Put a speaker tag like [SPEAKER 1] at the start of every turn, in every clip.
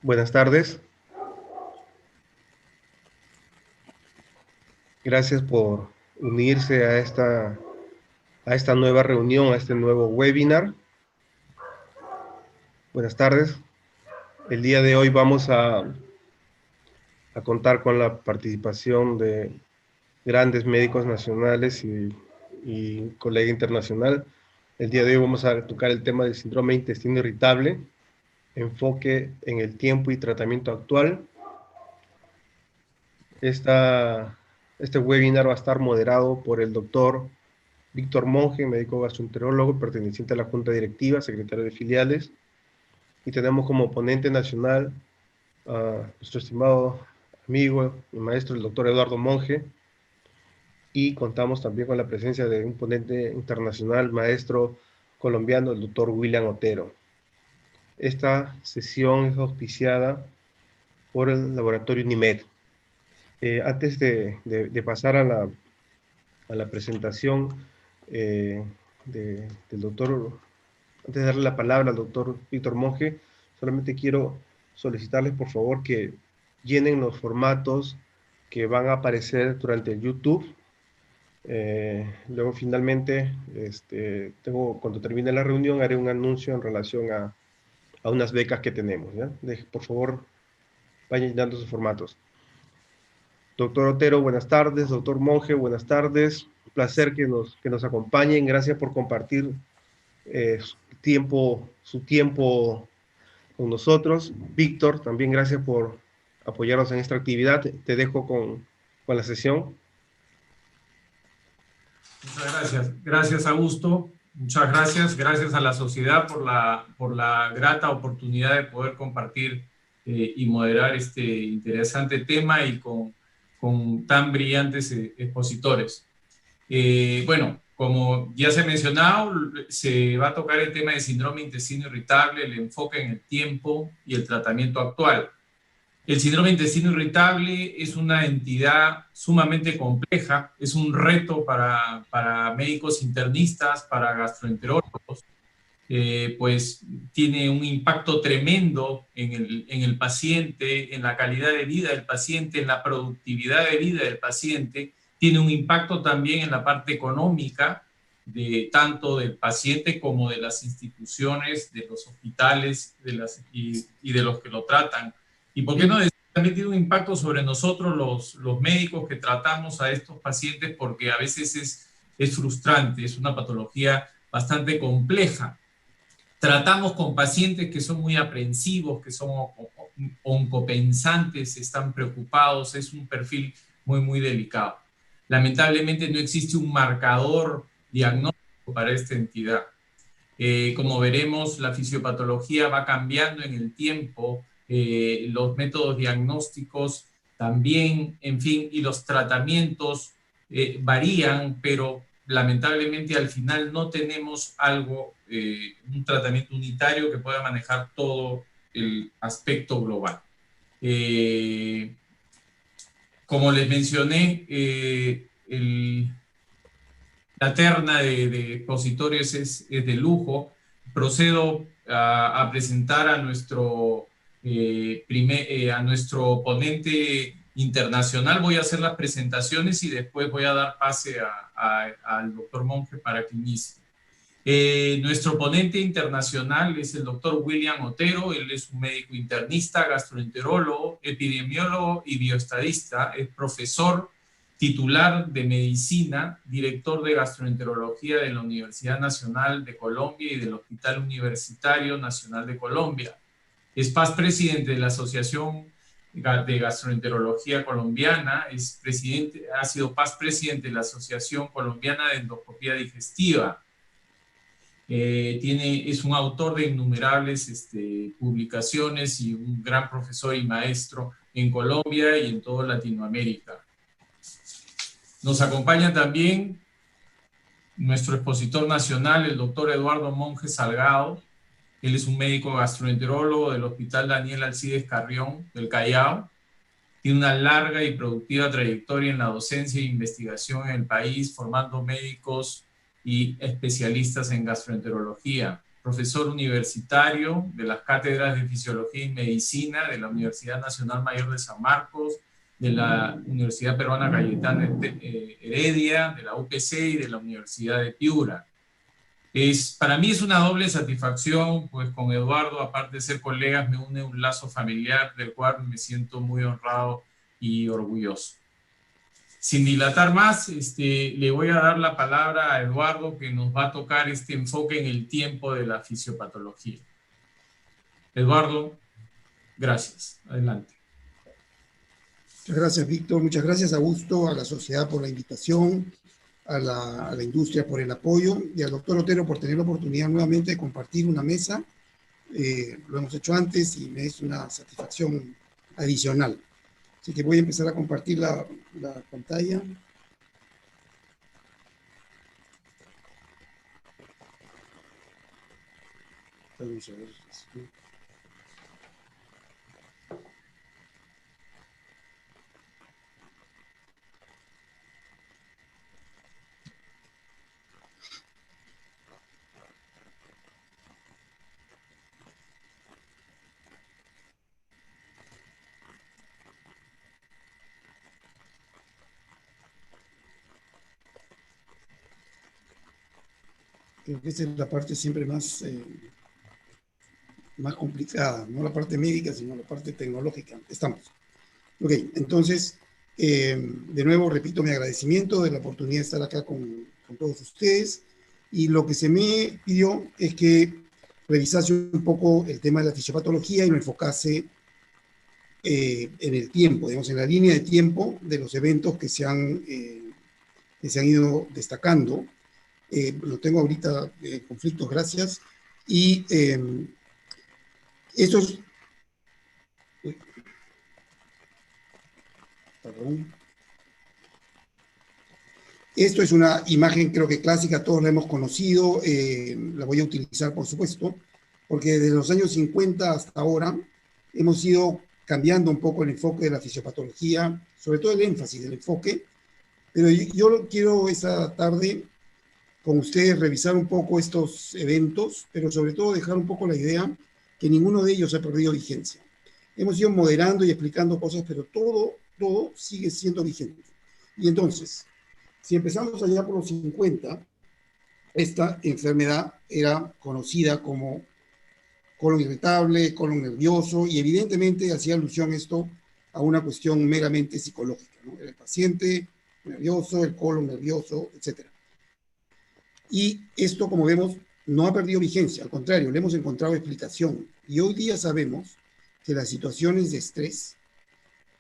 [SPEAKER 1] Buenas tardes. Gracias por unirse a esta nueva reunión, a este nuevo webinar. Buenas tardes. El día de hoy vamos a contar con la participación de grandes médicos nacionales y colega internacional. El día de hoy vamos a tocar el tema del síndrome de intestino irritable, enfoque en el tiempo y tratamiento actual. Este webinar va a estar moderado por el doctor Víctor Monge, médico gastroenterólogo, perteneciente a la Junta Directiva, secretario de filiales, y tenemos como ponente nacional a nuestro estimado amigo y maestro, el doctor Eduardo Monge, y contamos también con la presencia de un ponente internacional, maestro colombiano, el doctor William Otero. Esta sesión es auspiciada por el laboratorio Unimed. Antes de pasar a la presentación del doctor, antes de darle la palabra al doctor Víctor Monge, solamente quiero solicitarles por favor que llenen los formatos que van a aparecer durante el YouTube. Luego finalmente, cuando termine la reunión, haré un anuncio en relación a unas becas que tenemos, ¿ya? Por favor, vayan llenando sus formatos. Doctor Otero, buenas tardes. Doctor Monge, buenas tardes. Un placer que nos acompañen. Gracias por compartir su tiempo con nosotros. Víctor, también gracias por apoyarnos en esta actividad. Te dejo con la sesión.
[SPEAKER 2] Muchas gracias. Gracias, Augusto. Muchas gracias. Gracias a la sociedad por la grata oportunidad de poder compartir y moderar este interesante tema y con tan brillantes expositores. Bueno, como ya se ha mencionado, se va a tocar el tema de síndrome de intestino irritable, el enfoque en el tiempo y el tratamiento actual. El síndrome de intestino irritable es una entidad sumamente compleja, es un reto para médicos internistas, para gastroenterólogos, pues tiene un impacto tremendo en el paciente, en la calidad de vida del paciente, en la productividad de vida del paciente, tiene un impacto también en la parte económica, tanto del paciente como de las instituciones, de los hospitales y de los que lo tratan. ¿Y por qué no decir? También tiene un impacto sobre nosotros los médicos que tratamos a estos pacientes, porque a veces es frustrante, es una patología bastante compleja. Tratamos con pacientes que son muy aprensivos, que son oncopensantes, están preocupados, es un perfil muy delicado. Lamentablemente no existe un marcador diagnóstico para esta entidad. Como veremos, la fisiopatología va cambiando en el tiempo, los métodos diagnósticos también, en fin, y los tratamientos varían, pero lamentablemente al final no tenemos un tratamiento unitario que pueda manejar todo el aspecto global. Como les mencioné, la terna de expositores es de lujo. Procedo a presentar a a nuestro ponente internacional. Voy a hacer las presentaciones y después voy a dar pase al doctor Monge para que inicie. Nuestro ponente internacional es el doctor William Otero. Él es un médico internista, gastroenterólogo, epidemiólogo y bioestadista. Es profesor titular de medicina, director de gastroenterología de la Universidad Nacional de Colombia y del Hospital Universitario Nacional de Colombia. Es past presidente de la Asociación de Gastroenterología Colombiana, ha sido past presidente de la Asociación Colombiana de Endoscopía Digestiva. Es un autor de innumerables publicaciones y un gran profesor y maestro en Colombia y en toda Latinoamérica. Nos acompaña también nuestro expositor nacional, el doctor Eduardo Monge Salgado. Él es un médico gastroenterólogo del Hospital Daniel Alcides Carrión del Callao. Tiene una larga y productiva trayectoria en la docencia e investigación en el país, formando médicos y especialistas en gastroenterología. profesor universitario de las cátedras de Fisiología y Medicina de la Universidad Nacional Mayor de San Marcos, de la Universidad Peruana Cayetano Heredia, de la UPC y de la Universidad de Piura. Para mí es una doble satisfacción, pues con Eduardo, aparte de ser colegas, me une un lazo familiar del cual me siento muy honrado y orgulloso. Sin dilatar más, le voy a dar la palabra a Eduardo, que nos va a tocar este enfoque en el tiempo de la fisiopatología. Eduardo, gracias. Adelante.
[SPEAKER 3] Muchas gracias, Víctor. Muchas gracias, Augusto, a la sociedad por la invitación, a la industria por el apoyo y al doctor Otero por tener la oportunidad nuevamente de compartir una mesa. Lo hemos hecho antes y me es una satisfacción adicional. Así que voy a empezar a compartir la pantalla. Vamos a ver. Creo que esa es la parte siempre más complicada, no la parte médica, sino la parte tecnológica. Estamos. Ok, entonces, de nuevo repito mi agradecimiento de la oportunidad de estar acá con todos ustedes, y lo que se me pidió es que revisase un poco el tema de la fisiopatología y me enfocase en el tiempo, digamos, en la línea de tiempo de los eventos que se han ido destacando. Lo tengo ahorita conflictos, gracias. Y estos... Perdón. Esto es una imagen creo que clásica, todos la hemos conocido, la voy a utilizar por supuesto, porque desde los años 50 hasta ahora hemos ido cambiando un poco el enfoque de la fisiopatología, sobre todo el énfasis del enfoque, pero yo quiero esta tarde con ustedes revisar un poco estos eventos, pero sobre todo dejar un poco la idea que ninguno de ellos ha perdido vigencia. Hemos ido moderando y explicando cosas, pero todo sigue siendo vigente. Y entonces, si empezamos allá por los 50, esta enfermedad era conocida como colon irritable, colon nervioso, y evidentemente hacía alusión esto a una cuestión meramente psicológica, ¿no? El paciente nervioso, el colon nervioso, etc. Y esto, como vemos, no ha perdido vigencia, al contrario, le hemos encontrado explicación. Y hoy día sabemos que las situaciones de estrés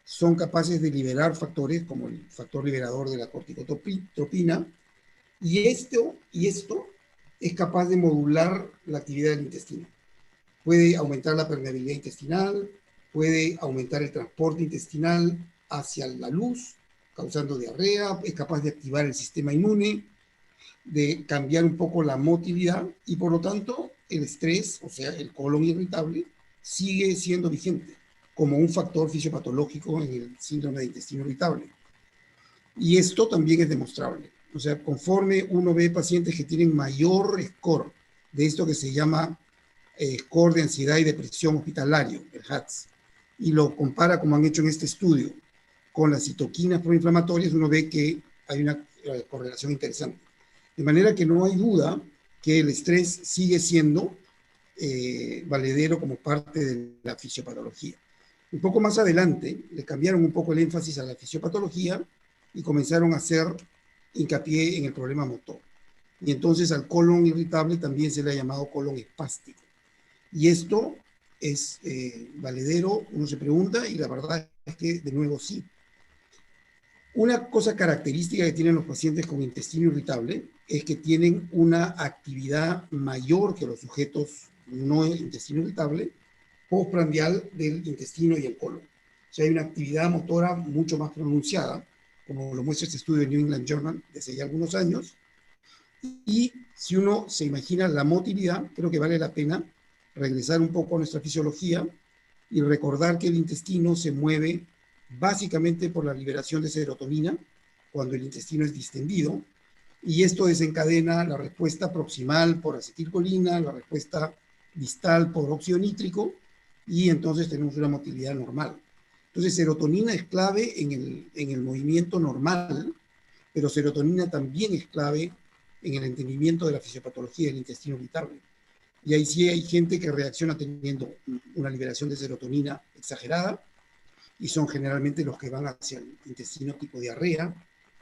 [SPEAKER 3] son capaces de liberar factores como el factor liberador de la corticotropina, y esto es capaz de modular la actividad del intestino. Puede aumentar la permeabilidad intestinal, puede aumentar el transporte intestinal hacia la luz, causando diarrea, es capaz de activar el sistema inmune, de cambiar un poco la motilidad, y por lo tanto el estrés, o sea, el colon irritable, sigue siendo vigente como un factor fisiopatológico en el síndrome de intestino irritable. Y esto también es demostrable. O sea, conforme uno ve pacientes que tienen mayor score de esto que se llama score de ansiedad y depresión hospitalario, el HATS, y lo compara, como han hecho en este estudio, con las citoquinas proinflamatorias, uno ve que hay una correlación interesante. De manera que no hay duda que el estrés sigue siendo valedero como parte de la fisiopatología. Un poco más adelante le cambiaron un poco el énfasis a la fisiopatología y comenzaron a hacer hincapié en el problema motor. Y entonces al colon irritable también se le ha llamado colon espástico. Y esto es valedero, uno se pregunta, y la verdad es que de nuevo sí. Una cosa característica que tienen los pacientes con intestino irritable es que tienen una actividad mayor que los sujetos no intestino irritable, postprandial del intestino y el colon. O sea, hay una actividad motora mucho más pronunciada, como lo muestra este estudio de New England Journal desde ya algunos años. Y si uno se imagina la motilidad, creo que vale la pena regresar un poco a nuestra fisiología y recordar que el intestino se mueve básicamente por la liberación de serotonina cuando el intestino es distendido, y esto desencadena la respuesta proximal por acetilcolina, la respuesta distal por óxido nítrico, y entonces tenemos una motilidad normal. Entonces, serotonina es clave en el movimiento normal, pero serotonina también es clave en el entendimiento de la fisiopatología del intestino irritable. Y ahí sí hay gente que reacciona teniendo una liberación de serotonina exagerada, y son generalmente los que van hacia el intestino tipo diarrea.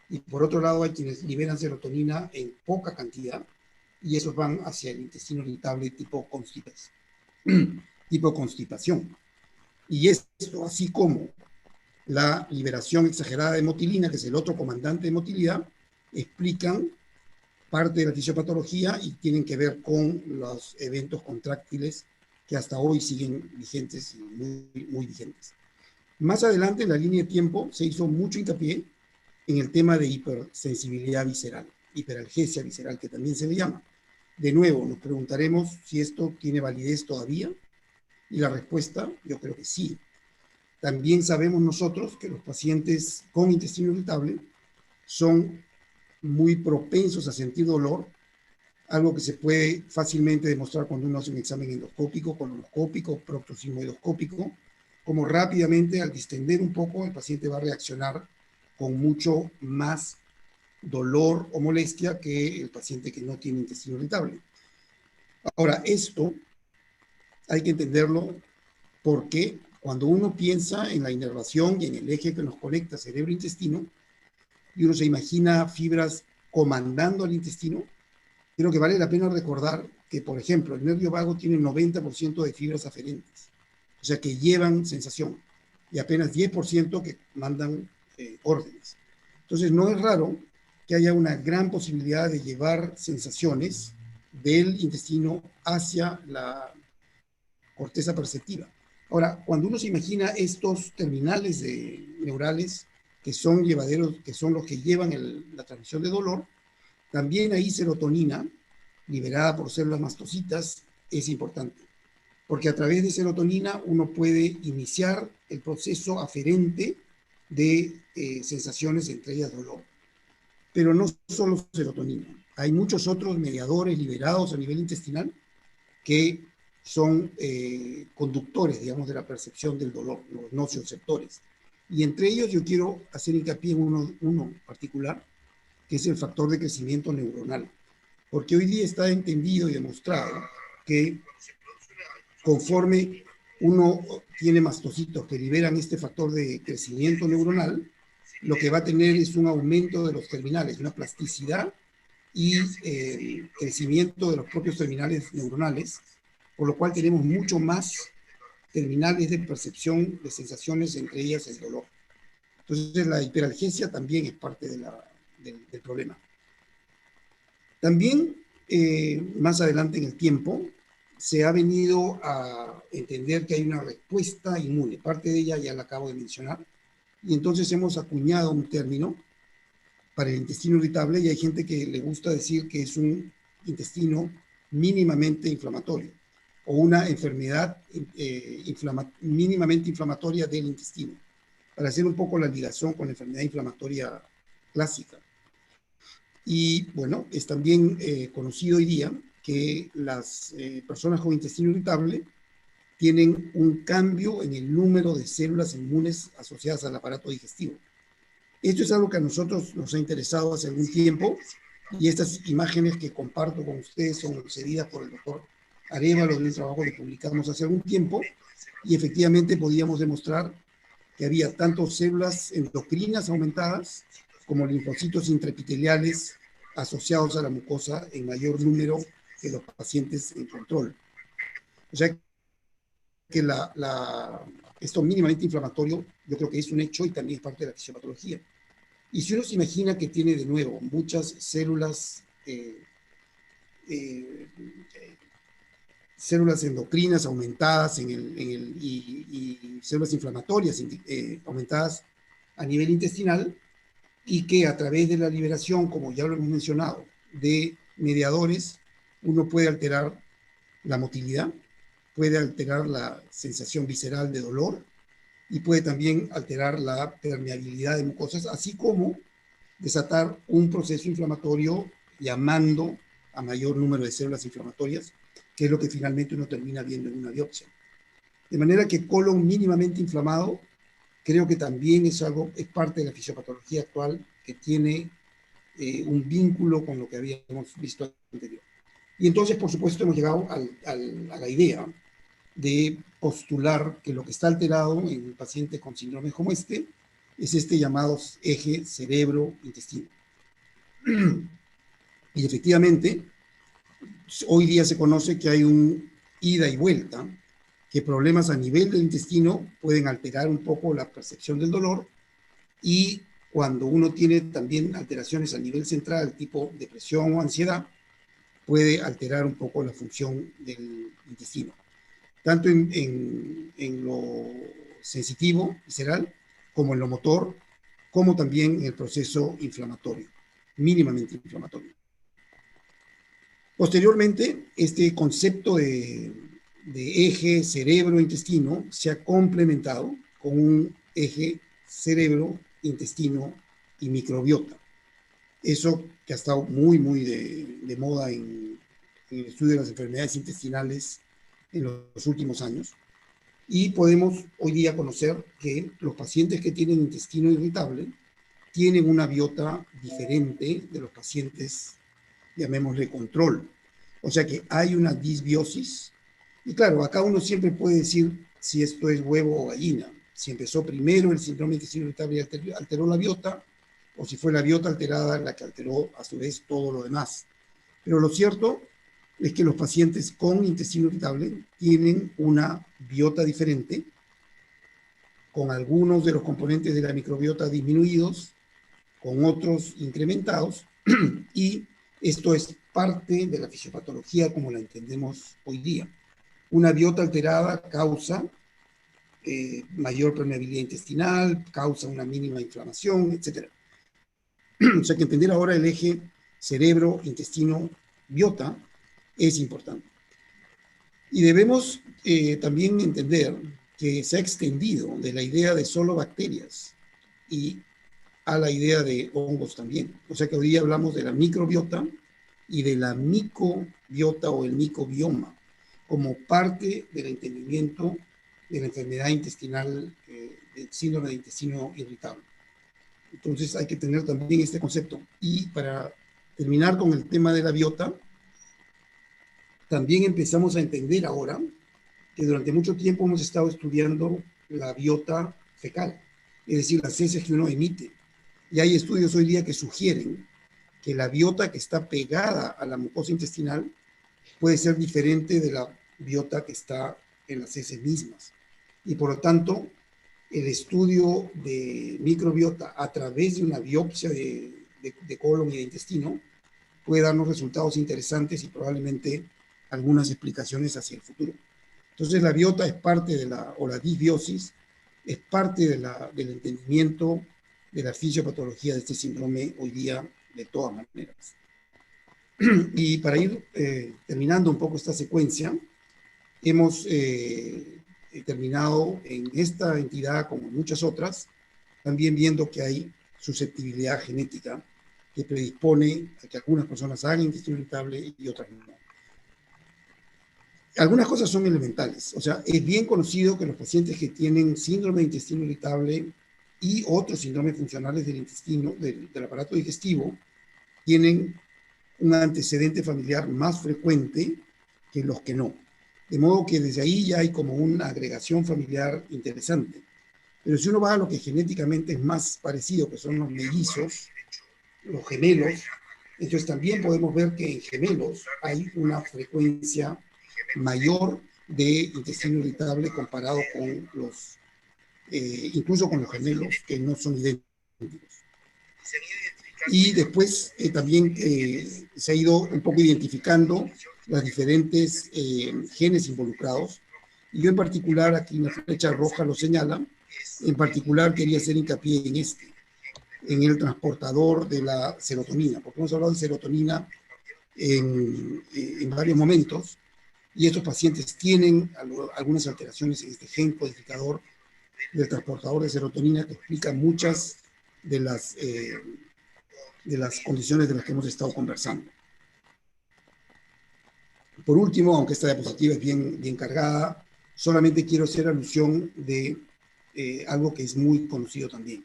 [SPEAKER 3] Y por otro lado hay quienes liberan serotonina en poca cantidad, y esos van hacia el intestino irritable tipo constipación. Y esto, así como la liberación exagerada de motilina, que es el otro comandante de motilidad, explican parte de la fisiopatología y tienen que ver con los eventos contráctiles que hasta hoy siguen vigentes y muy vigentes. Más adelante en la línea de tiempo se hizo mucho hincapié en el tema de hipersensibilidad visceral, hiperalgesia visceral, que también se le llama. De nuevo, nos preguntaremos si esto tiene validez todavía, y la respuesta, yo creo que sí. También sabemos nosotros que los pacientes con intestino irritable son muy propensos a sentir dolor, algo que se puede fácilmente demostrar cuando uno hace un examen endoscópico, colonoscópico, proctosigmoidoscópico, como rápidamente al distender un poco el paciente va a reaccionar con mucho más dolor o molestia que el paciente que no tiene intestino irritable. Ahora, esto hay que entenderlo porque cuando uno piensa en la inervación y en el eje que nos conecta cerebro-intestino, y uno se imagina fibras comandando al intestino, creo que vale la pena recordar que, por ejemplo, el nervio vago tiene 90% de fibras aferentes, o sea, que llevan sensación, y apenas 10% que mandan órdenes. Entonces, no es raro que haya una gran posibilidad de llevar sensaciones del intestino hacia la corteza perceptiva. Ahora, cuando uno se imagina estos terminales neurales que son llevaderos, que son los que llevan la transmisión de dolor, también ahí serotonina, liberada por células mastocitas, es importante. Porque a través de serotonina uno puede iniciar el proceso aferente de sensaciones, entre ellas dolor. Pero no solo serotonina. Hay muchos otros mediadores liberados a nivel intestinal que son conductores, digamos, de la percepción del dolor, los nocioceptores. Y entre ellos yo quiero hacer hincapié en uno particular, que es el factor de crecimiento neuronal. Porque hoy día está entendido y demostrado que conforme uno tiene mastocitos que liberan este factor de crecimiento neuronal, lo que va a tener es un aumento de los terminales, una plasticidad y crecimiento de los propios terminales neuronales, por lo cual tenemos mucho más terminales de percepción de sensaciones, entre ellas el dolor. Entonces la hiperalgesia también es parte del problema. También, más adelante en el tiempo, se ha venido a entender que hay una respuesta inmune. Parte de ella ya la acabo de mencionar. Y entonces hemos acuñado un término para el intestino irritable, y hay gente que le gusta decir que es un intestino mínimamente inflamatorio o una enfermedad mínimamente inflamatoria del intestino, para hacer un poco la ligación con la enfermedad inflamatoria clásica. Y bueno, es también conocido hoy día que las personas con intestino irritable tienen un cambio en el número de células inmunes asociadas al aparato digestivo. Esto es algo que a nosotros nos ha interesado hace algún tiempo, y estas imágenes que comparto con ustedes son cedidas por el doctor Arévalo de un trabajo que publicamos hace algún tiempo, y efectivamente podíamos demostrar que había tanto células endocrinas aumentadas como linfocitos intraepiteliales asociados a la mucosa en mayor número que los pacientes en control. O sea que esto mínimamente inflamatorio yo creo que es un hecho y también es parte de la fisiopatología. Y si uno se imagina que tiene de nuevo muchas células células endocrinas aumentadas y células inflamatorias aumentadas a nivel intestinal, y que a través de la liberación, como ya lo hemos mencionado, de mediadores, uno puede alterar la motilidad, puede alterar la sensación visceral de dolor, y puede también alterar la permeabilidad de mucosas, así como desatar un proceso inflamatorio llamando a mayor número de células inflamatorias, que es lo que finalmente uno termina viendo en una biopsia. De manera que colon mínimamente inflamado, creo que también es parte de la fisiopatología actual que tiene un vínculo con lo que habíamos visto anterior. Y entonces, por supuesto, hemos llegado a la idea de postular que lo que está alterado en un paciente con síndrome como este es este llamado eje cerebro-intestino. Y efectivamente, hoy día se conoce que hay un ida y vuelta, que problemas a nivel del intestino pueden alterar un poco la percepción del dolor, y cuando uno tiene también alteraciones a nivel central, tipo depresión o ansiedad, puede alterar un poco la función del intestino, tanto en lo sensitivo, visceral, como en lo motor, como también en el proceso inflamatorio, mínimamente inflamatorio. Posteriormente, este concepto de eje cerebro-intestino se ha complementado con un eje cerebro, intestino y microbiota. Eso que ha estado muy de moda en el estudio de las enfermedades intestinales en los últimos años. Y podemos hoy día conocer que los pacientes que tienen intestino irritable tienen una biota diferente de los pacientes, llamémosle control. O sea que hay una disbiosis. Y claro, acá uno siempre puede decir si esto es huevo o gallina. Si empezó primero el síndrome de intestino irritable y alteró la biota, o si fue la biota alterada la que alteró a su vez todo lo demás. Pero lo cierto es que los pacientes con intestino irritable tienen una biota diferente, con algunos de los componentes de la microbiota disminuidos, con otros incrementados, y esto es parte de la fisiopatología como la entendemos hoy día. Una biota alterada causa mayor permeabilidad intestinal, causa una mínima inflamación, etc. O sea que entender ahora el eje cerebro, intestino, biota es importante. Y debemos también entender que se ha extendido de la idea de solo bacterias y a la idea de hongos también. O sea que hoy día hablamos de la microbiota y de la micobiota o el micobioma como parte del entendimiento de la enfermedad intestinal, del síndrome de intestino irritable. Entonces hay que tener también este concepto. Y para terminar con el tema de la biota, también empezamos a entender ahora que durante mucho tiempo hemos estado estudiando la biota fecal, es decir, las heces que uno emite. Y hay estudios hoy día que sugieren que la biota que está pegada a la mucosa intestinal puede ser diferente de la biota que está en las heces mismas. Y por lo tanto, el estudio de microbiota a través de una biopsia de colon y de intestino puede darnos resultados interesantes y probablemente algunas explicaciones hacia el futuro. Entonces la biota es parte de la disbiosis, es parte del entendimiento de la fisiopatología de este síndrome hoy día de todas maneras. Y para ir terminando un poco esta secuencia, hemos terminado en esta entidad, como en muchas otras, también viendo que hay susceptibilidad genética que predispone a que algunas personas hagan intestino irritable y otras no. Algunas cosas son elementales, o sea, es bien conocido que los pacientes que tienen síndrome de intestino irritable y otros síndromes funcionales del intestino, del aparato digestivo, tienen un antecedente familiar más frecuente que los que no. De modo que desde ahí ya hay como una agregación familiar interesante. Pero si uno va a lo que genéticamente es más parecido, que son los mellizos, los gemelos, entonces también podemos ver que en gemelos hay una frecuencia mayor de intestino irritable comparado con los, incluso con los gemelos que no son idénticos. Y después también se ha ido un poco identificando las diferentes genes involucrados. Y yo en particular, aquí en la flecha roja lo señala, en particular quería hacer hincapié en el transportador de la serotonina, porque hemos hablado de serotonina en varios momentos, y estos pacientes tienen algunas alteraciones en este gen codificador del transportador de serotonina que explican muchas de las de las condiciones de las que hemos estado conversando. Por último, aunque esta diapositiva es bien cargada, solamente quiero hacer alusión de algo que es muy conocido también.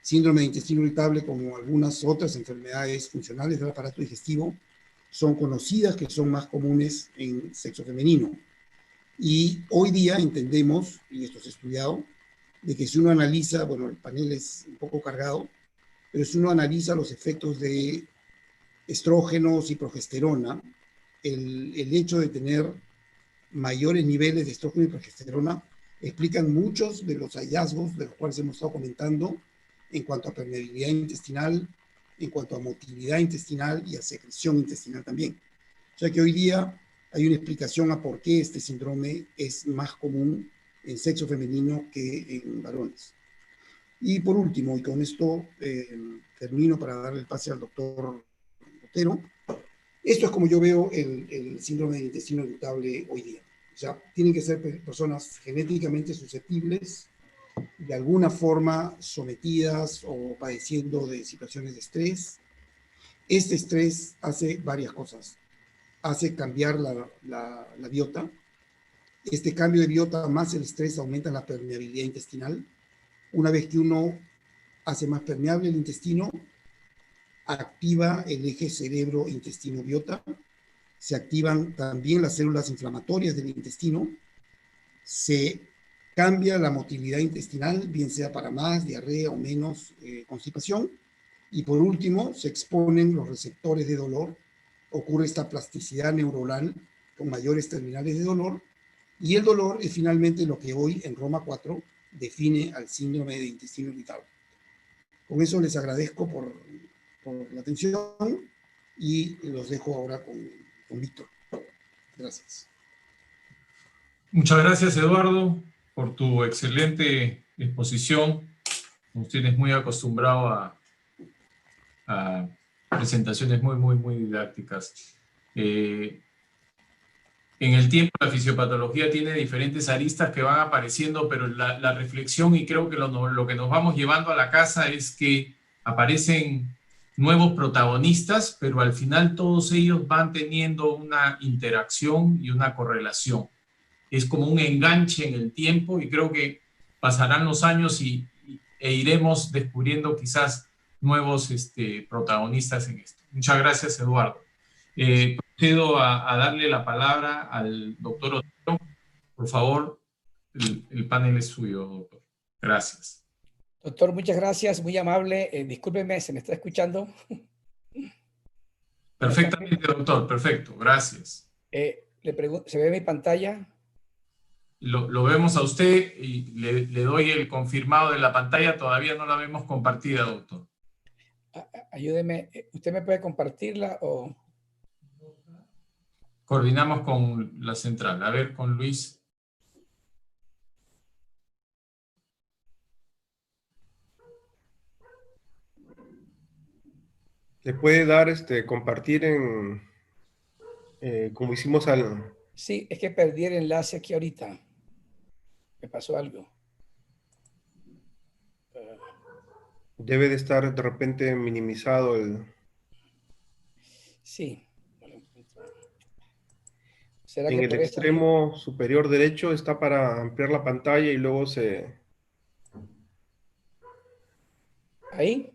[SPEAKER 3] Síndrome de intestino irritable, como algunas otras enfermedades funcionales del aparato digestivo, son conocidas, que son más comunes en sexo femenino. Y hoy día entendemos, y esto se ha estudiado, de que si uno analiza, bueno, el panel es un poco cargado, pero si uno analiza los efectos de estrógenos y progesterona, el hecho de tener mayores niveles de estrógeno y progesterona explican muchos de los hallazgos de los cuales hemos estado comentando en cuanto a permeabilidad intestinal, en cuanto a motilidad intestinal y a secreción intestinal también. O sea que hoy día hay una explicación a por qué este síndrome es más común en sexo femenino que en varones. Y por último, y con esto termino para darle el pase al doctor Otero, esto es como yo veo el síndrome del intestino irritable hoy día. O sea, tienen que ser personas genéticamente susceptibles, de alguna forma sometidas o padeciendo de situaciones de estrés. Este estrés hace varias cosas. Hace cambiar la biota. Este cambio de biota más el estrés aumenta la permeabilidad intestinal. Una vez que uno hace más permeable el intestino, activa el eje cerebro-intestino-biota, se activan también las células inflamatorias del intestino, se cambia la motilidad intestinal, bien sea para más diarrea o menos constipación, y por último se exponen los receptores de dolor, ocurre esta plasticidad neuronal con mayores terminales de dolor, y el dolor es finalmente lo que hoy en Roma 4 define al síndrome de intestino irritable. Con eso les agradezco por la atención y los dejo ahora con Víctor. Gracias.
[SPEAKER 2] Muchas gracias, Eduardo, por tu excelente exposición. Nos tienes muy acostumbrado a presentaciones muy didácticas. En el tiempo la fisiopatología tiene diferentes aristas que van apareciendo, pero la reflexión, y creo que lo que nos vamos llevando a la casa, es que aparecen nuevos protagonistas, pero al final todos ellos van teniendo una interacción y una correlación. Es como un enganche en el tiempo, y creo que pasarán los años e iremos descubriendo quizás nuevos protagonistas en esto. Muchas gracias, Eduardo. Procedo a darle la palabra al doctor Otero. Por favor, el panel es suyo, doctor. Gracias.
[SPEAKER 4] Doctor, muchas gracias, muy amable. Discúlpeme, ¿se me está escuchando?
[SPEAKER 2] Perfectamente, doctor, perfecto, gracias.
[SPEAKER 4] Le pregunto, ¿se ve mi pantalla?
[SPEAKER 2] Lo vemos a usted y le doy el confirmado de la pantalla. Todavía no la vemos compartida, doctor.
[SPEAKER 4] Ayúdeme, ¿usted me puede compartirla o...?
[SPEAKER 2] Coordinamos con la central. A ver, con Luis.
[SPEAKER 1] ¿Le puede dar compartir en como hicimos al...
[SPEAKER 4] Sí, es que perdí el enlace aquí ahorita. Me pasó algo.
[SPEAKER 1] Debe de estar de repente minimizado el...
[SPEAKER 4] Sí. ¿Será
[SPEAKER 1] en
[SPEAKER 4] que
[SPEAKER 1] el
[SPEAKER 4] por
[SPEAKER 1] extremo superior derecho está para ampliar la pantalla y luego
[SPEAKER 4] ¿Ahí?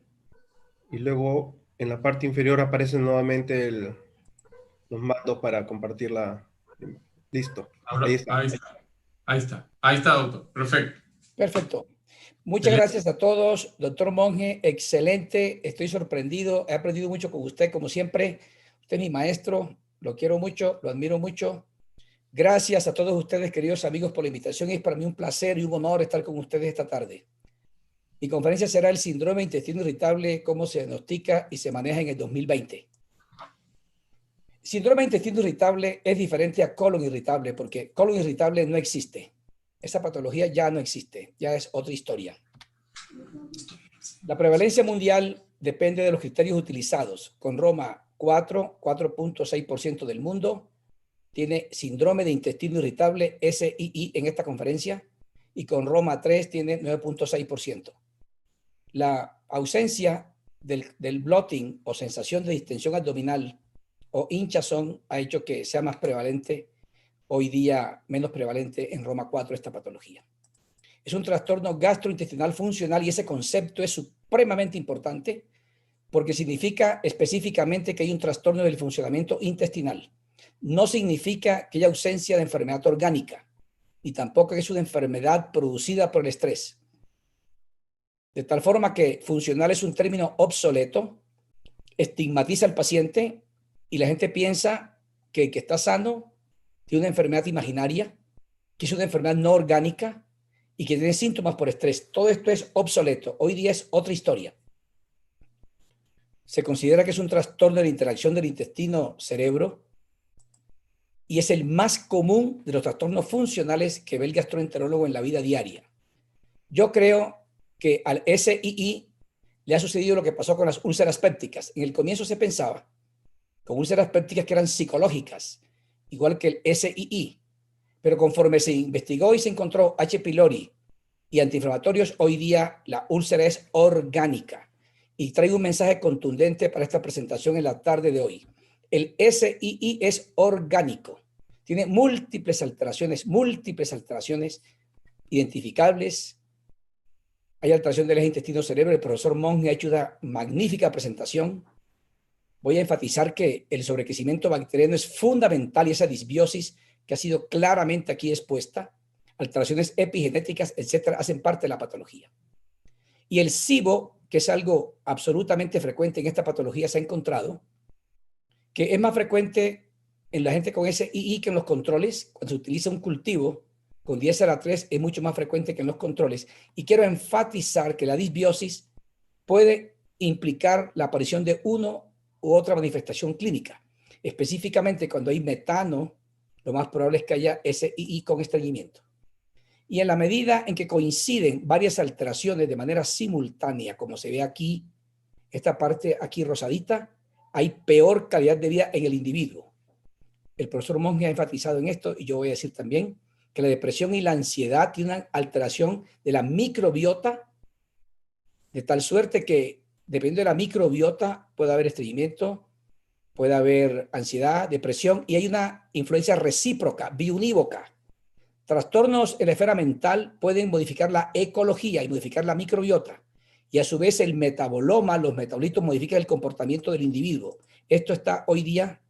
[SPEAKER 1] Y luego en la parte inferior aparecen nuevamente los mandos para compartirla. Listo.
[SPEAKER 2] Ahora,
[SPEAKER 1] ahí está.
[SPEAKER 2] Ahí está, doctor. Perfecto.
[SPEAKER 4] Perfecto. Muchas gracias a todos. Doctor Monge, excelente. Estoy sorprendido. He aprendido mucho con usted, como siempre. Usted es mi maestro. Lo quiero mucho, lo admiro mucho. Gracias a todos ustedes, queridos amigos, por la invitación. Es para mí un placer y un honor estar con ustedes esta tarde. Mi conferencia será el síndrome de intestino irritable, cómo se diagnostica y se maneja en el 2020. Síndrome de intestino irritable es diferente a colon irritable, porque colon irritable no existe. Esa patología ya no existe, ya es otra historia. La prevalencia mundial depende de los criterios utilizados. Con Roma 4.6% del mundo tiene síndrome de intestino irritable, SII, en esta conferencia, y con Roma 3 tiene 9.6%. La ausencia del bloating o sensación de distensión abdominal o hinchazón ha hecho que sea más prevalente hoy día, menos prevalente en Roma 4 esta patología. Es un trastorno gastrointestinal funcional y ese concepto es supremamente importante porque significa específicamente que hay un trastorno del funcionamiento intestinal. No significa que haya ausencia de enfermedad orgánica, y tampoco que es una enfermedad producida por el estrés. De tal forma que funcional es un término obsoleto, estigmatiza al paciente y la gente piensa que el que está sano tiene una enfermedad imaginaria, que es una enfermedad no orgánica y que tiene síntomas por estrés. Todo esto es obsoleto. Hoy día es otra historia. Se considera que es un trastorno de la interacción del intestino-cerebro y es el más común de los trastornos funcionales que ve el gastroenterólogo en la vida diaria. Yo creo que al SII le ha sucedido lo que pasó con las úlceras pépticas. En el comienzo se pensaba con úlceras pépticas que eran psicológicas, igual que el SII, pero conforme se investigó y se encontró H. pylori y antiinflamatorios, hoy día la úlcera es orgánica. Y traigo un mensaje contundente para esta presentación en la tarde de hoy. El SII es orgánico. Tiene múltiples alteraciones identificables. Hay alteración del eje intestino-cerebro. El profesor Monge ha hecho una magnífica presentación. Voy a enfatizar que el sobrecrecimiento bacteriano es fundamental y esa disbiosis que ha sido claramente aquí expuesta, alteraciones epigenéticas, etcétera, hacen parte de la patología. Y el SIBO, que es algo absolutamente frecuente en esta patología, se ha encontrado que es más frecuente en la gente con SII que en los controles. Cuando se utiliza un cultivo con 10-3 es mucho más frecuente que en los controles. Y quiero enfatizar que la disbiosis puede implicar la aparición de uno u otra manifestación clínica. Específicamente cuando hay metano, lo más probable es que haya SII con estreñimiento. Y en la medida en que coinciden varias alteraciones de manera simultánea, como se ve aquí, esta parte aquí rosadita, hay peor calidad de vida en el individuo. El profesor Monge ha enfatizado en esto y yo voy a decir también que la depresión y la ansiedad tienen una alteración de la microbiota, de tal suerte que dependiendo de la microbiota puede haber estreñimiento, puede haber ansiedad, depresión y hay una influencia recíproca, biunívoca. Trastornos en la esfera mental pueden modificar la ecología y modificar la microbiota. Y a su vez el metaboloma, los metabolitos modifican el comportamiento del individuo. Esto está hoy día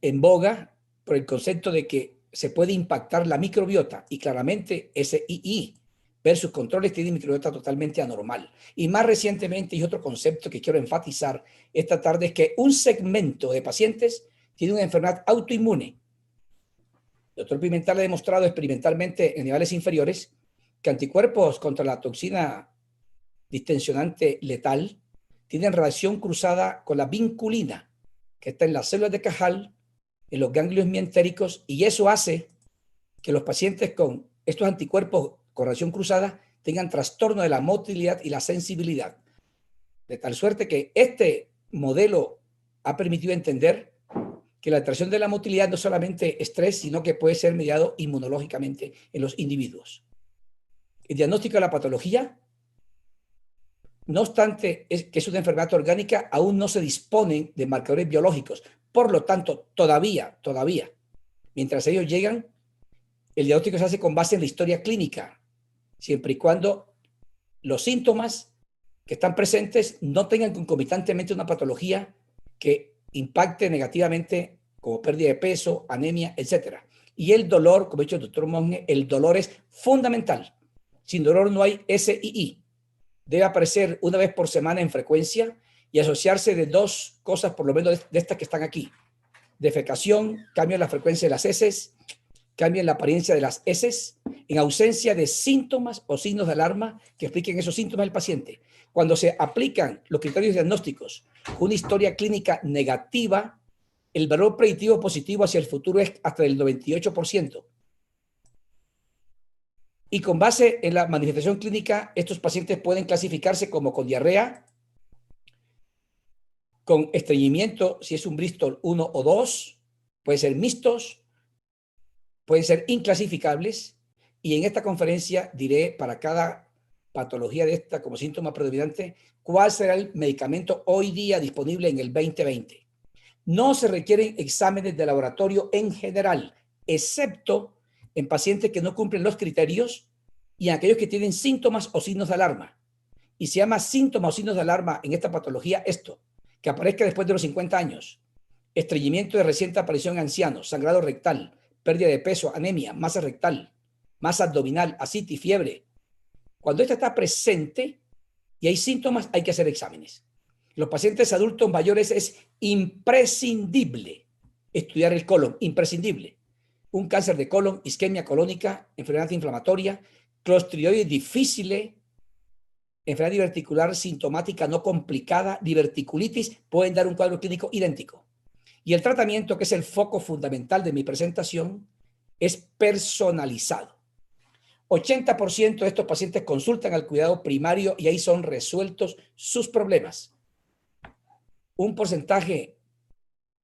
[SPEAKER 4] en boga por el concepto de que se puede impactar la microbiota y claramente SII versus controles tiene microbiota totalmente anormal. Y más recientemente, y otro concepto que quiero enfatizar esta tarde, es que un segmento de pacientes tiene una enfermedad autoinmune. El doctor Pimentel ha demostrado experimentalmente en niveles inferiores que anticuerpos contra la toxina distensionante letal tienen relación cruzada con la vinculina, que está en las células de Cajal, en los ganglios mientéricos, y eso hace que los pacientes con estos anticuerpos con relación cruzada tengan trastorno de la motilidad y la sensibilidad. De tal suerte que este modelo ha permitido entender que la alteración de la motilidad no es solamente estrés, sino que puede ser mediado inmunológicamente en los individuos. El diagnóstico de la patología, no obstante que es una enfermedad orgánica, aún no se disponen de marcadores biológicos. Por lo tanto, todavía, mientras ellos llegan, el diagnóstico se hace con base en la historia clínica, siempre y cuando los síntomas que están presentes no tengan concomitantemente una patología que impacte negativamente como pérdida de peso, anemia, etc. Y el dolor, como ha dicho el doctor Monge, el dolor es fundamental. Sin dolor no hay SII. Debe aparecer una vez por semana en frecuencia y asociarse de dos cosas, por lo menos de estas que están aquí. Defecación, cambio en la frecuencia de las heces, cambio en la apariencia de las heces, en ausencia de síntomas o signos de alarma que expliquen esos síntomas del paciente. Cuando se aplican los criterios diagnósticos con una historia clínica negativa, el valor predictivo positivo hacia el futuro es hasta del 98%. Y con base en la manifestación clínica, estos pacientes pueden clasificarse como con diarrea, con estreñimiento, si es un Bristol 1 o 2, pueden ser mixtos, pueden ser inclasificables, y en esta conferencia diré para cada patología de esta como síntoma predominante, ¿cuál será el medicamento hoy día disponible en el 2020? No se requieren exámenes de laboratorio en general, excepto en pacientes que no cumplen los criterios y en aquellos que tienen síntomas o signos de alarma. Y se llama síntomas o signos de alarma en esta patología esto, que aparezca después de los 50 años, estreñimiento de reciente aparición en ancianos, sangrado rectal, pérdida de peso, anemia, masa rectal, masa abdominal, ascitis, fiebre. Cuando esta está presente y hay síntomas, hay que hacer exámenes. Los pacientes adultos mayores es imprescindible estudiar el colon, imprescindible. Un cáncer de colon, isquemia colónica, enfermedad inflamatoria, clostridioides difícil, enfermedad diverticular sintomática no complicada, diverticulitis, pueden dar un cuadro clínico idéntico. Y el tratamiento, que es el foco fundamental de mi presentación, es personalizado. 80% de estos pacientes consultan al cuidado primario y ahí son resueltos sus problemas. Un porcentaje,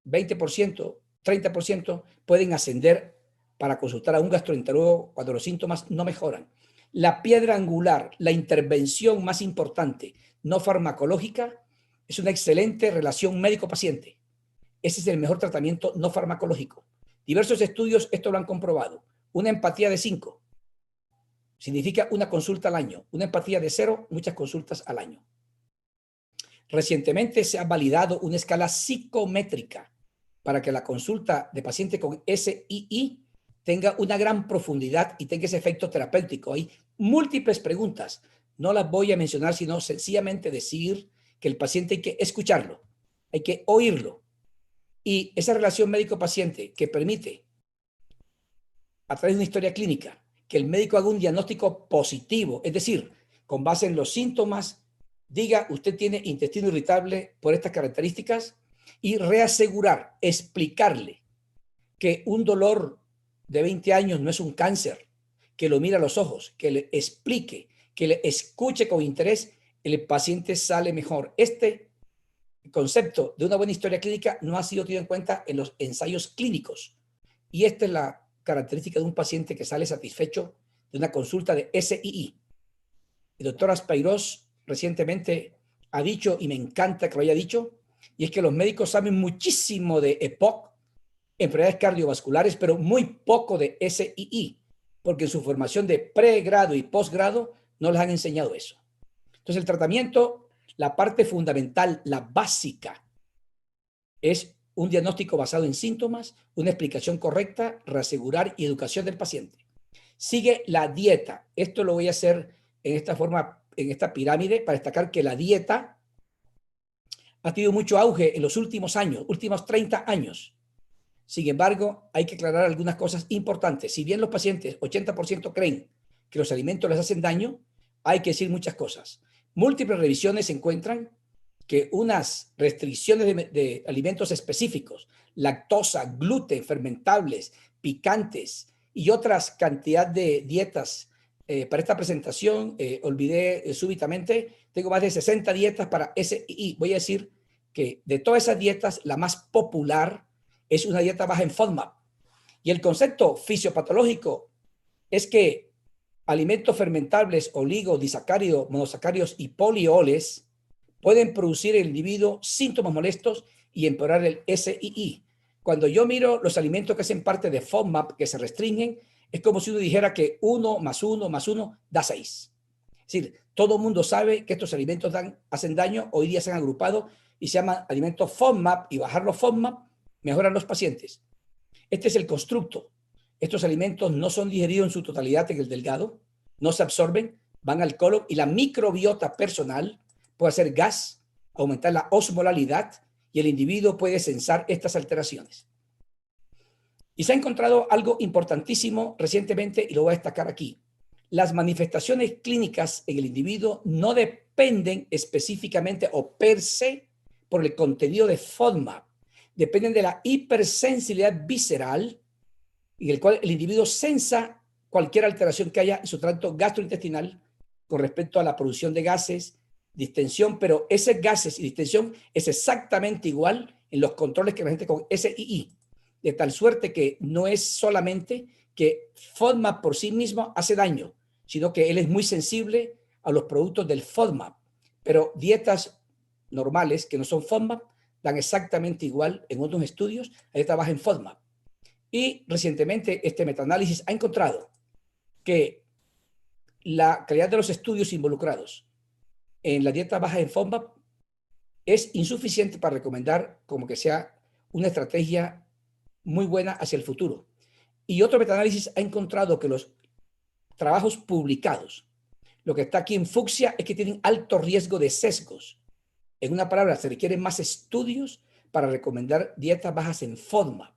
[SPEAKER 4] 20%, 30%, pueden ascender para consultar a un gastroenterólogo cuando los síntomas no mejoran. La piedra angular, la intervención más importante no farmacológica, es una excelente relación médico-paciente. Ese es el mejor tratamiento no farmacológico. Diversos estudios esto lo han comprobado. Una empatía de 5 significa una consulta al año. Una empatía de 0, muchas consultas al año. Recientemente se ha validado una escala psicométrica para que la consulta de paciente con SII tenga una gran profundidad y tenga ese efecto terapéutico. Hay múltiples preguntas. No las voy a mencionar, sino sencillamente decir que el paciente hay que escucharlo, hay que oírlo. Y esa relación médico-paciente que permite, a través de una historia clínica, que el médico haga un diagnóstico positivo, es decir, con base en los síntomas, diga, usted tiene intestino irritable por estas características, y reasegurar, explicarle que un dolor de 20 años no es un cáncer, que lo mire a los ojos, que le explique, que le escuche con interés, el paciente sale mejor. Este concepto de una buena historia clínica no ha sido tenido en cuenta en los ensayos clínicos. Y esta es la característica de un paciente que sale satisfecho de una consulta de SII. El doctor Aspairós recientemente ha dicho, y me encanta que lo haya dicho, y es que los médicos saben muchísimo de EPOC, enfermedades cardiovasculares, pero muy poco de SII, porque en su formación de pregrado y posgrado no les han enseñado eso. Entonces el tratamiento, la parte fundamental, la básica, es un diagnóstico basado en síntomas, una explicación correcta, reasegurar y educación del paciente. Sigue la dieta. Esto lo voy a hacer en esta forma, en esta pirámide, para destacar que la dieta ha tenido mucho auge en los últimos años, últimos 30 años. Sin embargo, hay que aclarar algunas cosas importantes. Si bien los pacientes, 80% creen que los alimentos les hacen daño, hay que decir muchas cosas. Múltiples revisiones encuentran que unas restricciones de alimentos específicos, lactosa, gluten, fermentables, picantes y otras cantidad de dietas. Para esta presentación, olvidé súbitamente, tengo más de 60 dietas para SII. Voy a decir que de todas esas dietas, la más popular es una dieta baja en FODMAP. Y el concepto fisiopatológico es que alimentos fermentables, disacáridos, monosacáridos y polioles pueden producir en el individuo síntomas molestos y empeorar el SII. Cuando yo miro los alimentos que hacen parte de FODMAP, que se restringen, es como si uno dijera que 1 más 1 más 1 da 6. Es decir, todo el mundo sabe que estos alimentos hacen daño, hoy día se han agrupado y se llaman alimentos FODMAP, y bajar los FODMAP mejoran los pacientes. Este es el constructo. Estos alimentos no son digeridos en su totalidad en el delgado, no se absorben, van al colon, y la microbiota personal puede hacer gas, aumentar la osmolalidad, y el individuo puede sensar estas alteraciones. Y se ha encontrado algo importantísimo recientemente, y lo voy a destacar aquí. Las manifestaciones clínicas en el individuo no dependen específicamente o per se por el contenido de FODMAP. Dependen de la hipersensibilidad visceral, en el cual el individuo sensa cualquier alteración que haya en su tracto gastrointestinal con respecto a la producción de gases, distensión, pero ese gases y distensión es exactamente igual en los controles que la gente con SII, de tal suerte que no es solamente que FODMAP por sí mismo hace daño, sino que él es muy sensible a los productos del FODMAP, pero dietas normales que no son FODMAP dan exactamente igual en otros estudios a dieta baja en FODMAP. Y recientemente este metaanálisis ha encontrado que la calidad de los estudios involucrados en la dieta baja en FODMAP es insuficiente para recomendar como que sea una estrategia muy buena hacia el futuro. Y otro metaanálisis ha encontrado que los trabajos publicados, lo que está aquí en fucsia es que tienen alto riesgo de sesgos. En una palabra, se requieren más estudios para recomendar dietas bajas en FODMAP.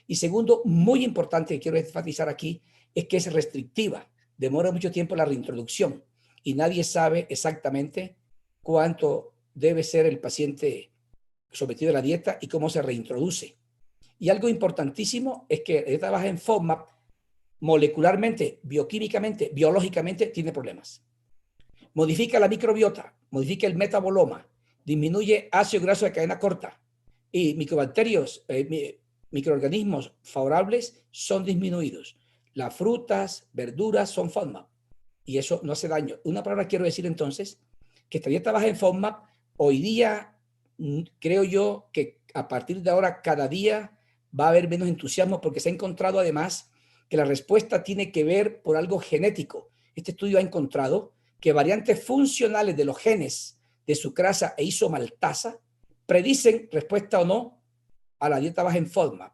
[SPEAKER 4] Y segundo, muy importante que quiero enfatizar aquí, es que es restrictiva. Demora mucho tiempo la reintroducción y nadie sabe exactamente cuánto debe ser el paciente sometido a la dieta y cómo se reintroduce. Y algo importantísimo es que la dieta baja en FODMAP molecularmente, bioquímicamente, biológicamente tiene problemas. Modifica la microbiota, modifica el metaboloma, disminuye ácido graso de cadena corta y microbacterios, microorganismos favorables son disminuidos. Las frutas, verduras son FODMAP y eso no hace daño. Una palabra quiero decir entonces que esta dieta baja en FODMAP hoy día creo yo que a partir de ahora cada día va a haber menos entusiasmo porque se ha encontrado además que la respuesta tiene que ver por algo genético. Este estudio ha encontrado que variantes funcionales de los genes de sucrasa e isomaltasa predicen respuesta o no a la dieta baja en FODMAP.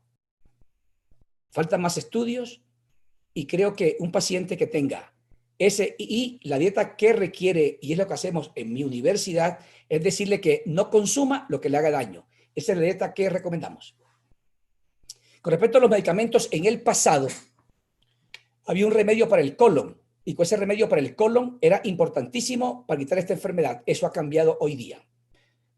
[SPEAKER 4] Faltan más estudios y creo que un paciente que tenga SII, la dieta que requiere, y es lo que hacemos en mi universidad, es decirle que no consuma lo que le haga daño. Esa es la dieta que recomendamos. Con respecto a los medicamentos, en el pasado había un remedio para el colon y con ese remedio para el colon era importantísimo para quitar esta enfermedad. Eso ha cambiado hoy día.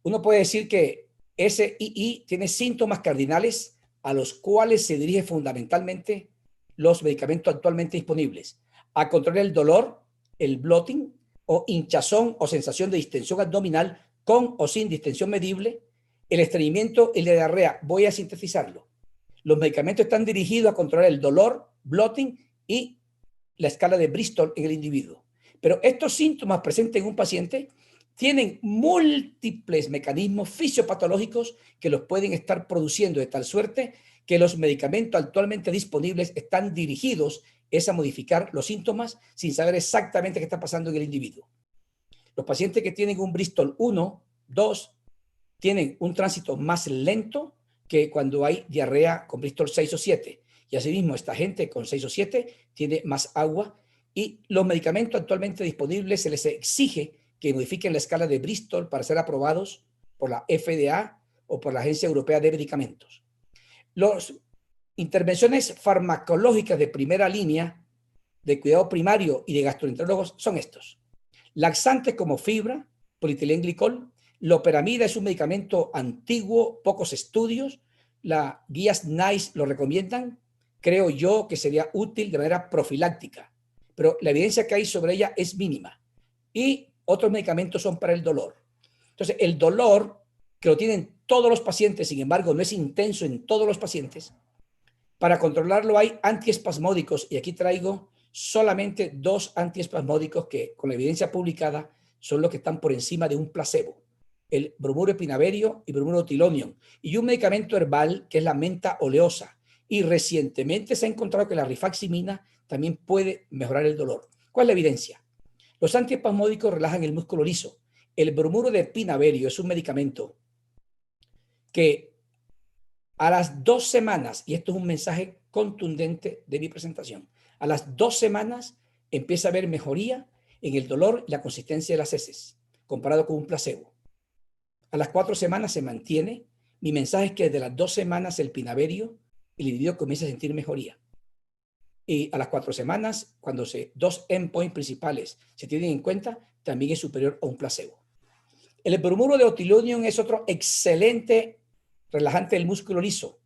[SPEAKER 4] Uno puede decir que SII tiene síntomas cardinales a los cuales se dirige fundamentalmente los medicamentos actualmente disponibles. A controlar el dolor, el bloating o hinchazón o sensación de distensión abdominal con o sin distensión medible, el estreñimiento y la diarrea. Voy a sintetizarlo. Los medicamentos están dirigidos a controlar el dolor, bloating y la escala de Bristol en el individuo. Pero estos síntomas presentes en un paciente tienen múltiples mecanismos fisiopatológicos que los pueden estar produciendo de tal suerte que los medicamentos actualmente disponibles están dirigidos a modificar los síntomas sin saber exactamente qué está pasando en el individuo. Los pacientes que tienen un Bristol 1, 2, tienen un tránsito más lento que cuando hay diarrea con Bristol 6 o 7. Y asimismo, esta gente con 6 o 7 tiene más agua y los medicamentos actualmente disponibles se les exige que modifiquen la escala de Bristol para ser aprobados por la FDA o por la Agencia Europea de Medicamentos. Las intervenciones farmacológicas de primera línea de cuidado primario y de gastroenterólogos son estos. Laxantes como fibra, polietilenglicol, loperamida es un medicamento antiguo, pocos estudios, las guías NICE lo recomiendan, creo yo que sería útil de manera profiláctica, pero la evidencia que hay sobre ella es mínima. Y otros medicamentos son para el dolor. Entonces, el dolor, que lo tienen todos los pacientes, sin embargo, no es intenso en todos los pacientes. Para controlarlo hay antiespasmódicos, y aquí traigo solamente 2 antiespasmódicos que, con la evidencia publicada, son los que están por encima de un placebo. El bromuro epinaverio y bromuro tilonium. Y un medicamento herbal que es la menta oleosa. Y recientemente se ha encontrado que la rifaximina también puede mejorar el dolor. ¿Cuál es la evidencia? Los antiespasmódicos relajan el músculo liso. El bromuro de epinaverio es un medicamento que a las 2 semanas, y esto es un mensaje contundente de mi presentación, a las 2 semanas empieza a haber mejoría en el dolor y la consistencia de las heces, comparado con un placebo. A las 4 semanas se mantiene. Mi mensaje es que desde las 2 semanas el pinaverio, el individuo comienza a sentir mejoría. Y a las 4 semanas, cuando 2 endpoints principales se tienen en cuenta, también es superior a un placebo. El bromuro de otilonium es otro excelente relajante del músculo liso.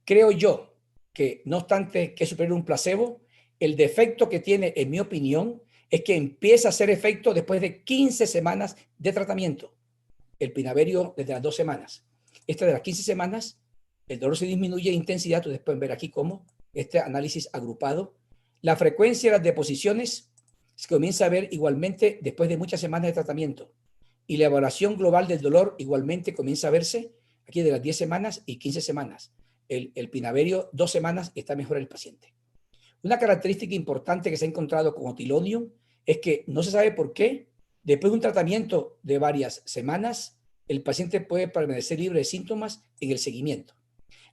[SPEAKER 4] Creo yo que, no obstante que es superior a un placebo, el defecto que tiene, en mi opinión, es que empieza a hacer efecto después de 15 semanas de tratamiento. El pinaverio desde las 2 semanas. De las 15 semanas, el dolor se disminuye de intensidad. Ustedes pueden ver aquí cómo este análisis agrupado. La frecuencia de las deposiciones se comienza a ver igualmente después de muchas semanas de tratamiento. Y la evaluación global del dolor igualmente comienza a verse aquí de las 10 semanas y 15 semanas. El pinaverio, 2 semanas, está mejor el paciente. Una característica importante que se ha encontrado con otilonium es que no se sabe por qué, después de un tratamiento de varias semanas, el paciente puede permanecer libre de síntomas en el seguimiento.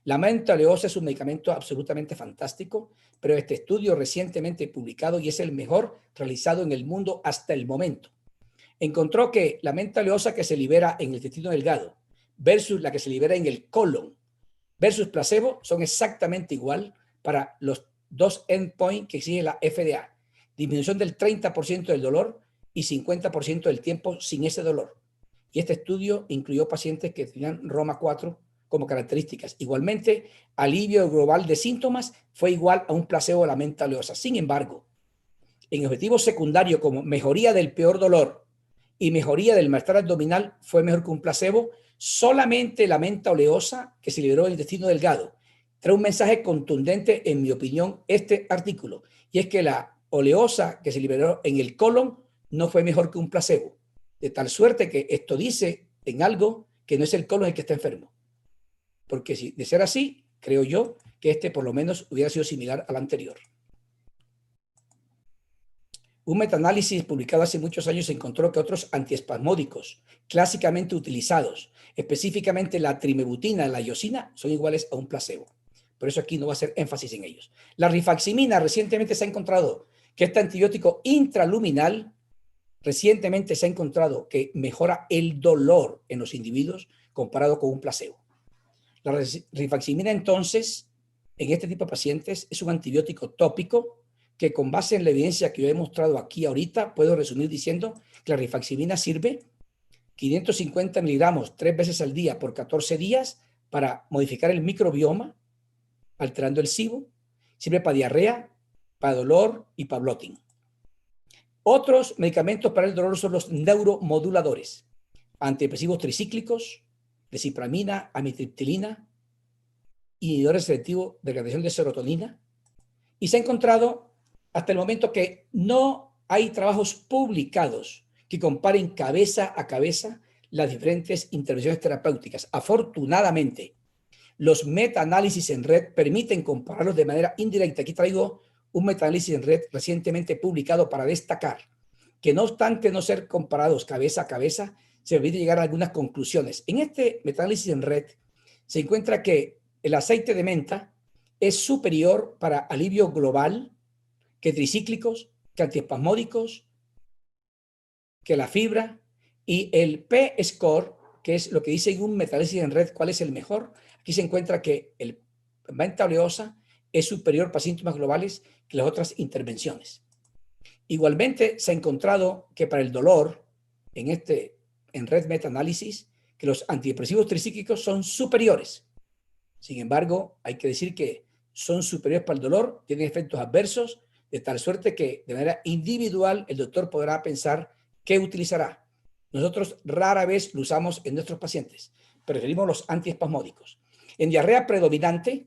[SPEAKER 4] La menta oleosa es un medicamento absolutamente fantástico, pero este estudio recientemente publicado, y es el mejor realizado en el mundo hasta el momento, encontró que la menta oleosa que se libera en el intestino delgado versus la que se libera en el colon versus placebo son exactamente igual para los dos endpoints que exige la FDA. Disminución del 30% del dolor y 50% del tiempo sin ese dolor. Y este estudio incluyó pacientes que tenían Roma 4 como características. Igualmente, alivio global de síntomas fue igual a un placebo de la menta oleosa. Sin embargo, en objetivos secundarios como mejoría del peor dolor y mejoría del malestar abdominal fue mejor que un placebo. Solamente la menta oleosa que se liberó del intestino delgado trae un mensaje contundente, en mi opinión, este artículo, y es que la oleosa que se liberó en el colon no fue mejor que un placebo, de tal suerte que esto dice en algo que no es el colon el que está enfermo, porque si de ser así, creo yo que este por lo menos hubiera sido similar al anterior. Un metaanálisis publicado hace muchos años encontró que otros antiespasmódicos clásicamente utilizados, específicamente la trimebutina y la iosina, son iguales a un placebo. Por eso aquí no va a hacer énfasis en ellos. La rifaximina, recientemente se ha encontrado que este antibiótico intraluminal, recientemente se ha encontrado que mejora el dolor en los individuos comparado con un placebo. La rifaximina, entonces, en este tipo de pacientes, es un antibiótico tópico que, con base en la evidencia que yo he mostrado aquí ahorita, puedo resumir diciendo que la rifaximina sirve 550 miligramos 3 veces al día por 14 días para modificar el microbioma, alterando el SIBO, sirve para diarrea, para dolor y para bloating. Otros medicamentos para el dolor son los neuromoduladores, antidepresivos tricíclicos, desipramina, amitriptilina, inhibidores selectivos de degradación de serotonina, y se ha encontrado hasta el momento que no hay trabajos publicados que comparen cabeza a cabeza las diferentes intervenciones terapéuticas. Afortunadamente, los metaanálisis en red permiten compararlos de manera indirecta. Aquí traigo un metaanálisis en red recientemente publicado para destacar que, no obstante no ser comparados cabeza a cabeza, se permite llegar a algunas conclusiones. En este metaanálisis en red se encuentra que el aceite de menta es superior para alivio global que tricíclicos, que antiespasmódicos, que la fibra, y el P-score, que es lo que dice en un metaanálisis en red cuál es el mejor. Aquí se encuentra que el menta oleosa es superior para síntomas globales que las otras intervenciones. Igualmente se ha encontrado que para el dolor, en red metaanálisis, que los antidepresivos tricíclicos son superiores. Sin embargo, hay que decir que son superiores para el dolor, tienen efectos adversos, de tal suerte que de manera individual el doctor podrá pensar qué utilizará. Nosotros rara vez lo usamos en nuestros pacientes, preferimos los antiespasmódicos. En diarrea predominante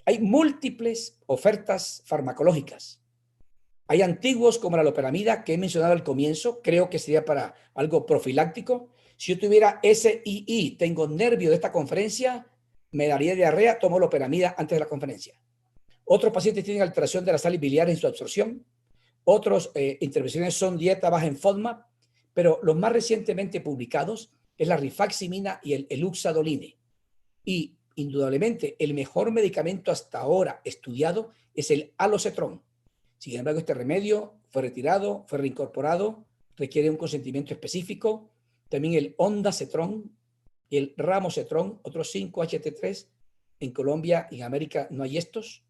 [SPEAKER 4] hay múltiples ofertas farmacológicas. Hay antiguos como la loperamida que he mencionado al comienzo, creo que sería para algo profiláctico. Si yo tuviera SII, tengo nervio de esta conferencia, me daría diarrea, tomo loperamida antes de la conferencia. Otros pacientes tienen alteración de la sal biliar en su absorción. Otras intervenciones son dieta baja en FODMAP, pero los más recientemente publicados es la rifaximina y el eluxadoline. Y indudablemente el mejor medicamento hasta ahora estudiado es el alocetrón. Sin embargo, este remedio fue retirado, fue reincorporado, requiere un consentimiento específico. También el ondansetrón y el ramocetrón, otros 5-HT3. En Colombia y en América no hay estos.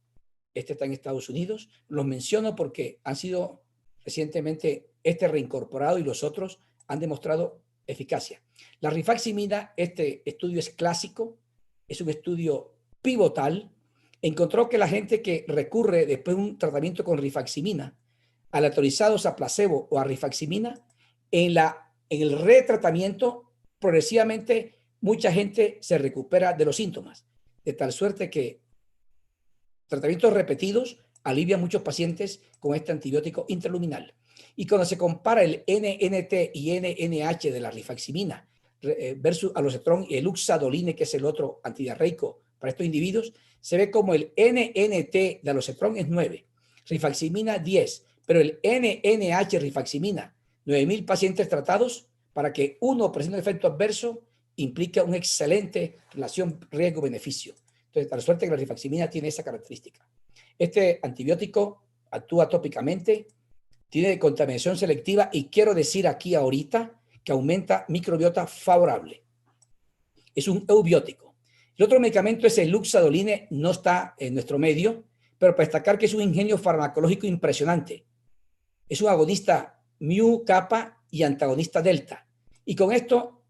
[SPEAKER 4] Este está en Estados Unidos. Los menciono porque han sido recientemente reincorporado y los otros han demostrado eficacia. La rifaximina, este estudio es clásico, es un estudio pivotal. Encontró que la gente que recurre después de un tratamiento con rifaximina, aleatorizados a placebo o a rifaximina, en el retratamiento, progresivamente mucha gente se recupera de los síntomas, de tal suerte que tratamientos repetidos alivian a muchos pacientes con este antibiótico intraluminal. Y cuando se compara el NNT y NNH de la rifaximina versus alocetrón y el uxadoline, que es el otro antidiarreico para estos individuos, se ve como el NNT de alocetrón es 9, rifaximina 10, pero el NNH rifaximina, 9.000 pacientes tratados para que uno presente un efecto adverso implica una excelente relación riesgo-beneficio. Entonces, a la suerte que la rifaximina tiene esa característica. Este antibiótico actúa tópicamente, tiene contaminación selectiva y quiero decir aquí ahorita que aumenta microbiota favorable. Es un eubiótico. El otro medicamento es el uxadoline, no está en nuestro medio, pero para destacar que es un ingenio farmacológico impresionante. Es un agonista mu, kappa y antagonista delta. Y con esto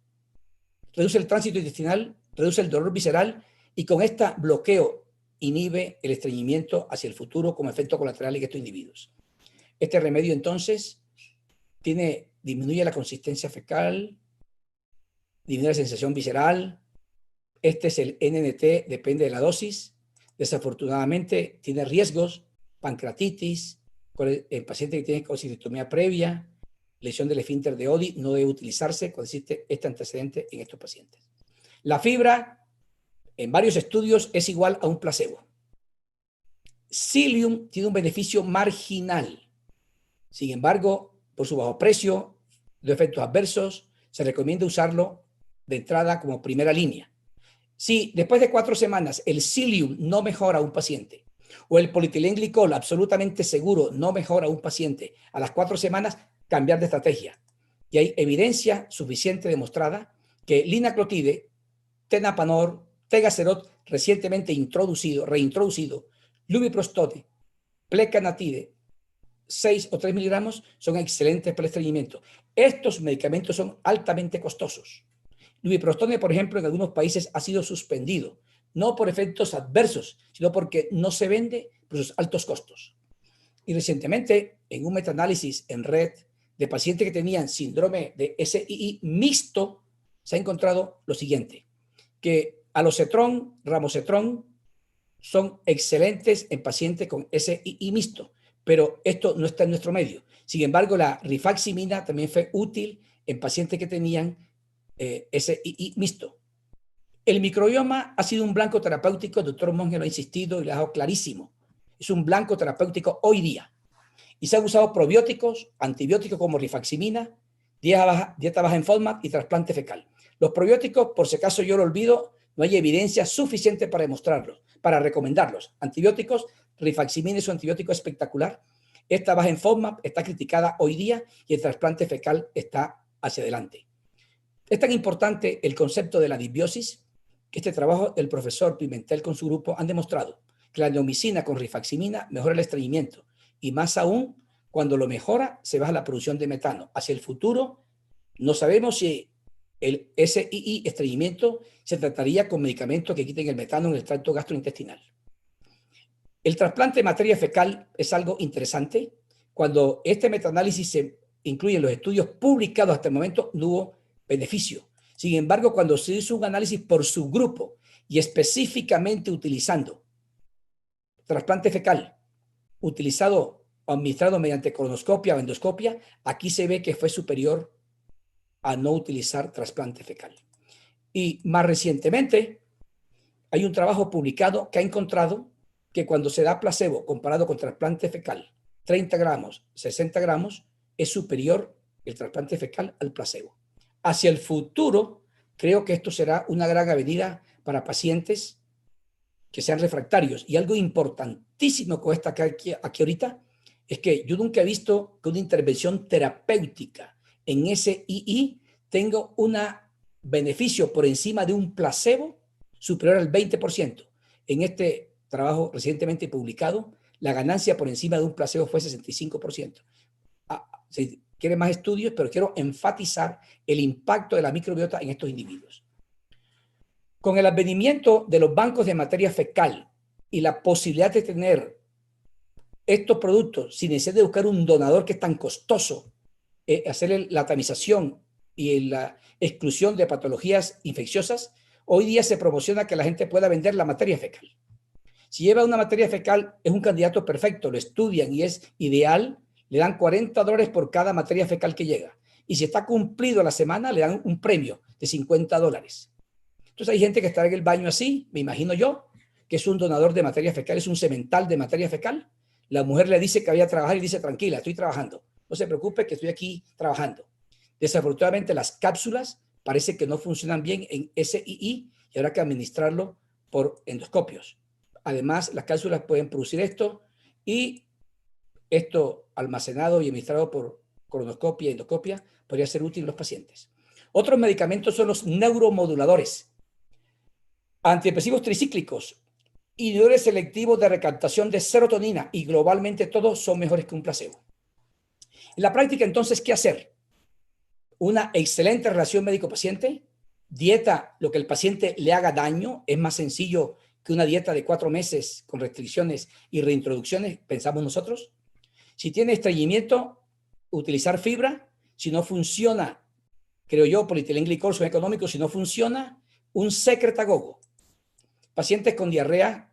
[SPEAKER 4] reduce el tránsito intestinal, reduce el dolor visceral y con este bloqueo inhibe el estreñimiento hacia el futuro como efecto colateral en estos individuos. Este remedio entonces disminuye la consistencia fecal, disminuye la sensación visceral. Este es el NNT, depende de la dosis. Desafortunadamente tiene riesgos, pancreatitis, el paciente que tiene colecistotomía previa, lesión del esfínter de Oddi, no debe utilizarse cuando existe este antecedente en estos pacientes. La fibra, en varios estudios, es igual a un placebo. Psyllium tiene un beneficio marginal. Sin embargo, por su bajo precio, de efectos adversos, se recomienda usarlo de entrada como primera línea. Si después de 4 semanas el Psyllium no mejora a un paciente o el polietilenglicol absolutamente seguro no mejora a un paciente a las 4 semanas, cambiar de estrategia. Y hay evidencia suficiente demostrada que linaclotide, tenapanor, tegaserot recientemente reintroducido, lubiprostone, plecanatide, 6 o 3 miligramos son excelentes para el estreñimiento. Estos medicamentos son altamente costosos. Lubiprostone, por ejemplo, en algunos países ha sido suspendido, no por efectos adversos, sino porque no se vende por sus altos costos. Y recientemente, en un metaanálisis en red de pacientes que tenían síndrome de SII mixto, se ha encontrado lo siguiente, que alocetrón, ramocetrón son excelentes en pacientes con SII mixto, pero esto no está en nuestro medio. Sin embargo, la rifaximina también fue útil en pacientes que tenían SII mixto. El microbioma ha sido un blanco terapéutico, el doctor Monge lo ha insistido y lo ha dejado clarísimo. Es un blanco terapéutico hoy día. Y se han usado probióticos, antibióticos como rifaximina, dieta baja en FODMAP y trasplante fecal. Los probióticos, por si acaso yo lo olvido, no hay evidencia suficiente para demostrarlos, para recomendarlos. Antibióticos, rifaximina es un antibiótico espectacular. Esta baja en FODMAP está criticada hoy día y el trasplante fecal está hacia adelante. Es tan importante el concepto de la disbiosis que este trabajo del profesor Pimentel con su grupo han demostrado que la neomicina con rifaximina mejora el estreñimiento y más aún cuando lo mejora se baja la producción de metano. Hacia el futuro no sabemos si el SII estreñimiento se trataría con medicamentos que quiten el metano en el tracto gastrointestinal. El trasplante de materia fecal es algo interesante. Cuando este metaanálisis se incluye en los estudios publicados hasta el momento, no hubo beneficio. Sin embargo, cuando se hizo un análisis por subgrupo y específicamente utilizando trasplante fecal, utilizado o administrado mediante colonoscopia o endoscopia, aquí se ve que fue superior a no utilizar trasplante fecal. Y más recientemente, hay un trabajo publicado que ha encontrado que cuando se da placebo comparado con trasplante fecal, 30 gramos, 60 gramos, es superior el trasplante fecal al placebo. Hacia el futuro, creo que esto será una gran avenida para pacientes que sean refractarios. Y algo importantísimo con esta aquí ahorita es que yo nunca he visto que una intervención terapéutica en SII tenga un beneficio por encima de un placebo superior al 20%. En este trabajo recientemente publicado, la ganancia por encima de un placebo fue 65%. Si quieren más estudios, pero quiero enfatizar el impacto de la microbiota en estos individuos. Con el advenimiento de los bancos de materia fecal y la posibilidad de tener estos productos sin necesidad de buscar un donador que es tan costoso, hacer la tamización y la exclusión de patologías infecciosas, hoy día se promociona que la gente pueda vender la materia fecal. Si lleva una materia fecal, es un candidato perfecto, lo estudian y es ideal. le dan $40 por cada materia fecal que llega. Y si está cumplido la semana, le dan un premio de $50. Entonces hay gente que está en el baño así, me imagino yo, que es un donador de materia fecal, es un semental de materia fecal. La mujer le dice que vaya a trabajar y dice, tranquila, estoy trabajando. No se preocupe que estoy aquí trabajando. Desafortunadamente las cápsulas parece que no funcionan bien en SII y habrá que administrarlo por endoscopios. Además, las cápsulas pueden producir esto y esto almacenado y administrado por colonoscopia y endoscopia podría ser útil en los pacientes. Otros medicamentos son los neuromoduladores, antidepresivos tricíclicos, inhibidores selectivos de recaptación de serotonina y globalmente todos son mejores que un placebo. En la práctica, entonces, ¿qué hacer? Una excelente relación médico-paciente, dieta, lo que el paciente le haga daño, es más sencillo que una dieta de 4 meses con restricciones y reintroducciones, pensamos nosotros. Si tiene estreñimiento, utilizar fibra. Si no funciona, creo yo, polietilenglicol son económicos. Si no funciona, un secretagogo. Pacientes con diarrea,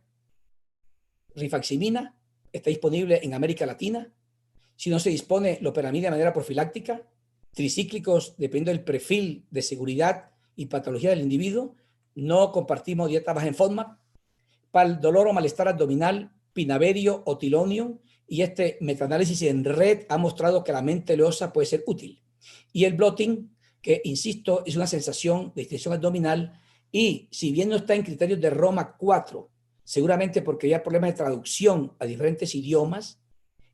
[SPEAKER 4] rifaximina, está disponible en América Latina. Si no se dispone, loperamida de manera profiláctica. Tricíclicos, dependiendo del perfil de seguridad y patología del individuo. No compartimos dieta baja en FODMAP. Para el dolor o malestar abdominal, pinaverio o tilonium. Y este metaanálisis en red ha mostrado que la mente oleosa puede ser útil. Y el bloating, que insisto, es una sensación de distensión abdominal y si bien no está en criterios de Roma 4, seguramente porque hay problemas de traducción a diferentes idiomas,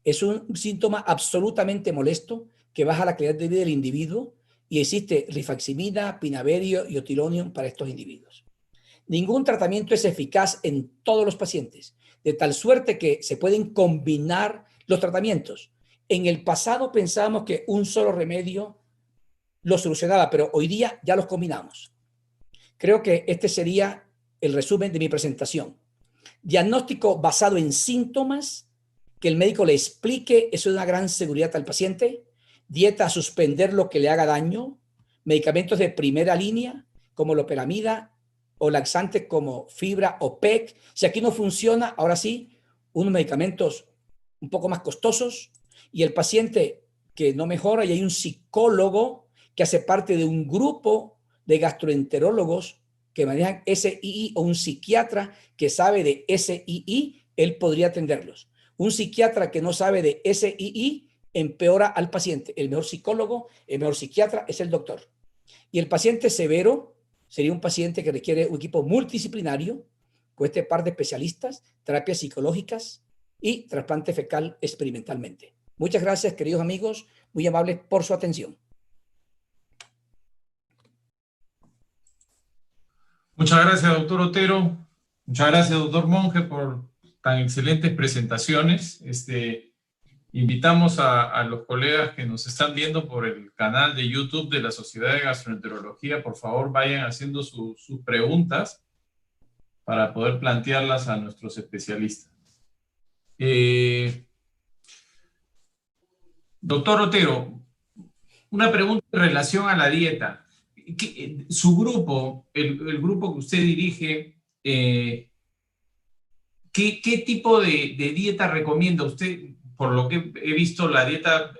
[SPEAKER 4] es un síntoma absolutamente molesto que baja la calidad de vida del individuo y existe rifaximida, pinaverio y otilonium para estos individuos. Ningún tratamiento es eficaz en todos los pacientes, de tal suerte que se pueden combinar los tratamientos. En el pasado pensábamos que un solo remedio lo solucionaba, pero hoy día ya los combinamos. Creo que este sería el resumen de mi presentación. Diagnóstico basado en síntomas, que el médico le explique, eso es una gran seguridad al paciente. Dieta a suspender lo que le haga daño. Medicamentos de primera línea, como loperamida, o laxantes como fibra o PEC. Si aquí no funciona, ahora sí, unos medicamentos un poco más costosos y el paciente que no mejora y hay un psicólogo que hace parte de un grupo de gastroenterólogos que manejan SII o un psiquiatra que sabe de SII, él podría atenderlos. Un psiquiatra que no sabe de SII empeora al paciente. El mejor psicólogo, el mejor psiquiatra es el doctor. Y el paciente severo sería un paciente que requiere un equipo multidisciplinario con este par de especialistas, terapias psicológicas y trasplante fecal experimentalmente. Muchas gracias, queridos amigos, muy amables por su atención.
[SPEAKER 2] Muchas gracias, doctor Otero. Muchas gracias, doctor Monge, por tan excelentes presentaciones. Invitamos a los colegas que nos están viendo por el canal de YouTube de la Sociedad de Gastroenterología, por favor vayan haciendo sus preguntas para poder plantearlas a nuestros especialistas. Doctor Otero, una pregunta en relación a la dieta. Su grupo, el grupo que usted dirige, ¿qué tipo de dieta recomienda usted? Por lo que he visto, la dieta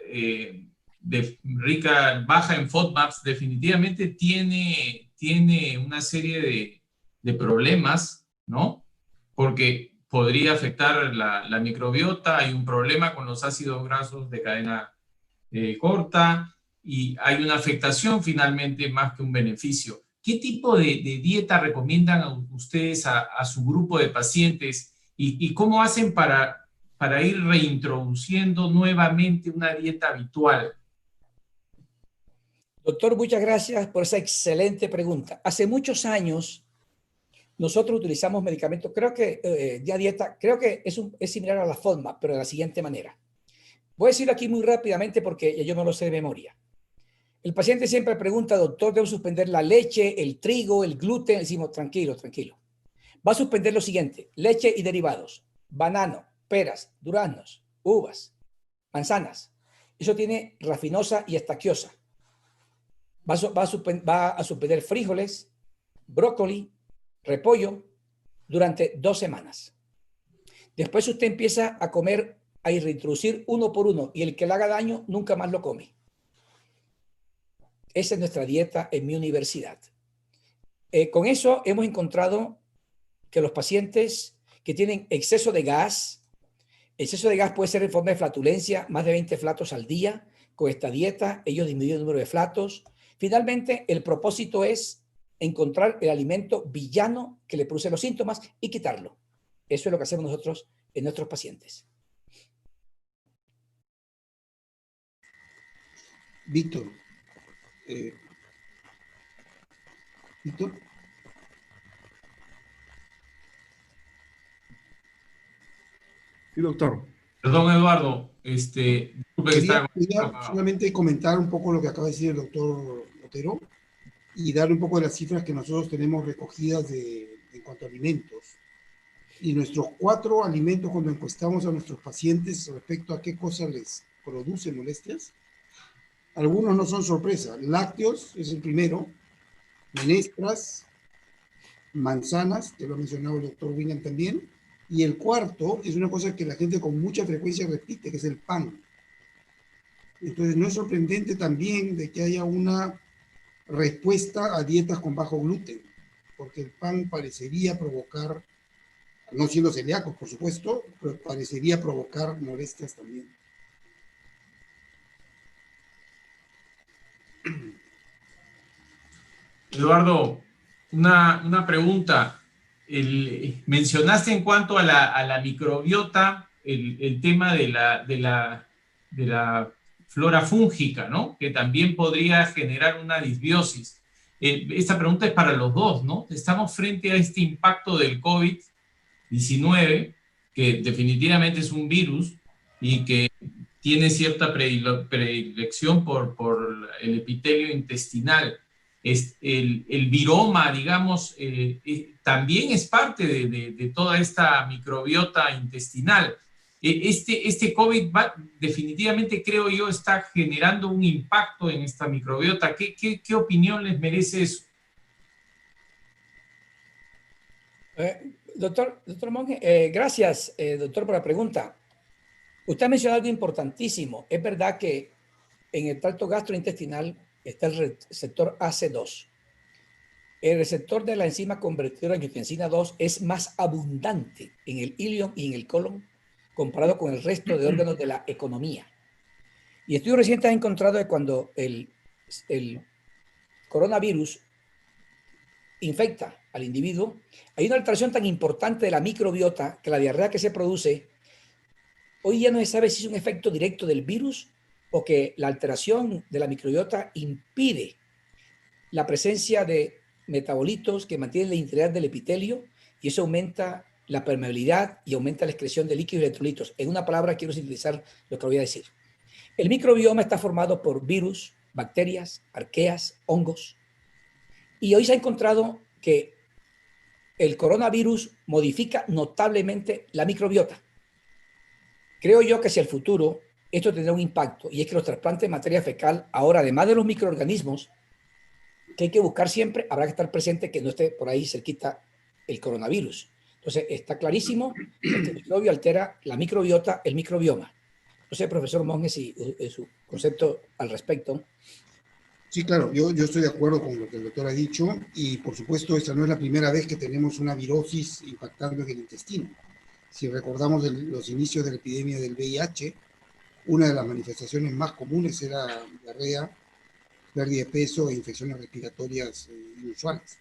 [SPEAKER 2] baja en FODMAPs definitivamente tiene una serie de problemas, ¿no? Porque podría afectar la microbiota, hay un problema con los ácidos grasos de cadena corta y hay una afectación finalmente más que un beneficio. ¿Qué tipo de dieta recomiendan a ustedes a su grupo de pacientes y cómo hacen para ir reintroduciendo nuevamente una dieta habitual?
[SPEAKER 4] Doctor, muchas gracias por esa excelente pregunta. Hace muchos años nosotros utilizamos medicamentos, creo que ya dieta, creo que es similar a la FODMAP, pero de la siguiente manera. Voy a decirlo aquí muy rápidamente porque yo no lo sé de memoria. El paciente siempre pregunta, doctor, ¿debo suspender la leche, el trigo, el gluten? Decimos, tranquilo, tranquilo. Va a suspender lo siguiente, leche y derivados, banano, peras, duraznos, uvas, manzanas. Eso tiene rafinosa y estaquiosa. Va a suspender frijoles, brócoli, repollo durante 2 semanas. Después usted empieza a comer a reintroducir uno por uno y el que le haga daño nunca más lo come. Esa es nuestra dieta en mi universidad. Con eso hemos encontrado que los pacientes que tienen exceso de gas puede ser en forma de flatulencia, más de 20 flatos al día. Con esta dieta ellos disminuyen el número de flatos. Finalmente, el propósito es encontrar el alimento villano que le produce los síntomas y quitarlo. Eso es lo que hacemos nosotros en nuestros pacientes.
[SPEAKER 3] Víctor. Víctor.
[SPEAKER 1] Sí, doctor.
[SPEAKER 2] Perdón, Eduardo. Disculpe que
[SPEAKER 3] Quería
[SPEAKER 2] estaba...
[SPEAKER 3] solamente comentar un poco lo que acaba de decir el doctor Otero y darle un poco de las cifras que nosotros tenemos recogidas en cuanto a alimentos. Y nuestros 4 alimentos, cuando encuestamos a nuestros pacientes respecto a qué cosas les produce molestias, algunos no son sorpresa. Lácteos es el primero, menestras, manzanas, que lo ha mencionado el doctor Wingan también, y el cuarto es una cosa que la gente con mucha frecuencia repite, que es el pan. Entonces no es sorprendente también de que haya una respuesta a dietas con bajo gluten, porque el pan parecería provocar, no siendo celíacos por supuesto, pero parecería provocar molestias también.
[SPEAKER 2] Eduardo, una pregunta. Mencionaste en cuanto a la microbiota el tema de la flora fúngica, ¿no? Que también podría generar una disbiosis. Esta pregunta es para los dos, ¿no? Estamos frente a este impacto del COVID-19, que definitivamente es un virus y que tiene cierta predilección por el epitelio intestinal. El viroma, digamos, también es parte de toda esta microbiota intestinal. Este COVID definitivamente, creo yo, está generando un impacto en esta microbiota. ¿Qué opinión les merece eso?
[SPEAKER 4] Doctor Monge, gracias, doctor, por la pregunta. Usted ha mencionado algo importantísimo. Es verdad que en el tracto gastrointestinal está el receptor AC2. El receptor de la enzima convertidora de angiotensina 2 es más abundante en el ilion y en el colon comparado con el resto de órganos de la economía. Y estudios recientes han encontrado que cuando el coronavirus infecta al individuo, hay una alteración tan importante de la microbiota que la diarrea que se produce, hoy ya no se sabe si es un efecto directo del virus o que la alteración de la microbiota impide la presencia de metabolitos que mantienen la integridad del epitelio y eso aumenta la permeabilidad y aumenta la excreción de líquidos y electrolitos. En una palabra quiero sintetizar lo que voy a decir. El microbioma está formado por virus, bacterias, arqueas, hongos. Y hoy se ha encontrado que el coronavirus modifica notablemente la microbiota. Creo yo que hacia el futuro esto tendrá un impacto y es que los trasplantes de materia fecal, ahora además de los microorganismos, que hay que buscar siempre, habrá que estar presente que no esté por ahí cerquita el coronavirus. Entonces, está clarísimo que este microbio altera la microbiota, el microbioma. No sé, profesor Monge, si su concepto al respecto.
[SPEAKER 3] Sí, claro, yo estoy de acuerdo con lo que el doctor ha dicho y por supuesto esta no es la primera vez que tenemos una virosis impactando en el intestino. Si recordamos los inicios de la epidemia del VIH, una de las manifestaciones más comunes era diarrea, pérdida de peso e infecciones respiratorias inusuales.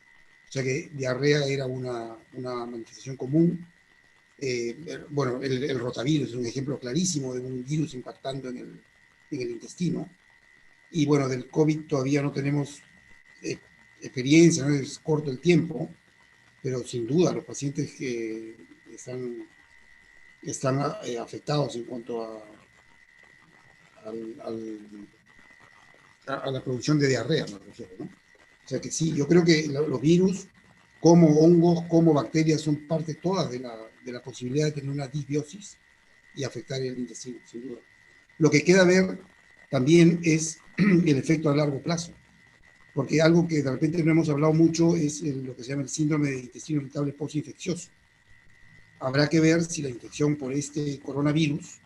[SPEAKER 3] O sea que diarrea era una manifestación común. Bueno, el rotavirus es un ejemplo clarísimo de un virus impactando en el intestino. Y bueno, del COVID todavía no tenemos experiencia, ¿no? Es corto el tiempo, pero sin duda los pacientes que están afectados en cuanto a la producción de diarrea, me refiero, ¿no? O sea que sí, yo creo que los virus, como hongos, como bacterias, son parte todas de la posibilidad de tener una disbiosis y afectar el intestino, sin duda. Lo que queda ver también es el efecto a largo plazo, porque algo que de repente no hemos hablado mucho es lo que se llama el síndrome de intestino irritable postinfeccioso. Habrá que ver si la infección por este coronavirus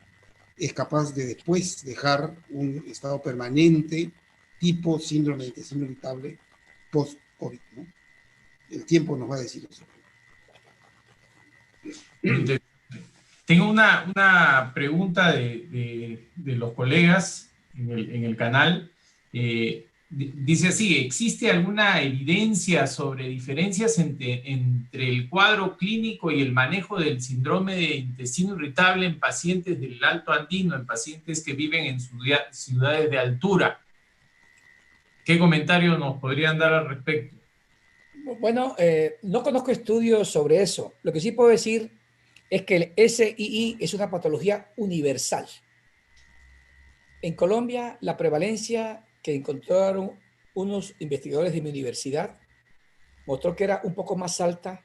[SPEAKER 3] es capaz de después dejar un estado permanente tipo síndrome de intestino irritable post-COVID, ¿no? El tiempo nos va a decir eso.
[SPEAKER 2] Muy interesante. Tengo una pregunta de los colegas en el canal. Dice así: ¿existe alguna evidencia sobre diferencias entre el cuadro clínico y el manejo del síndrome de intestino irritable en pacientes del Alto Andino, en pacientes que viven en ciudades de altura? ¿Qué comentario nos podrían dar al respecto?
[SPEAKER 4] Bueno, no conozco estudios sobre eso. Lo que sí puedo decir es que el SII es una patología universal. En Colombia, la prevalencia que encontraron unos investigadores de mi universidad mostró que era un poco más alta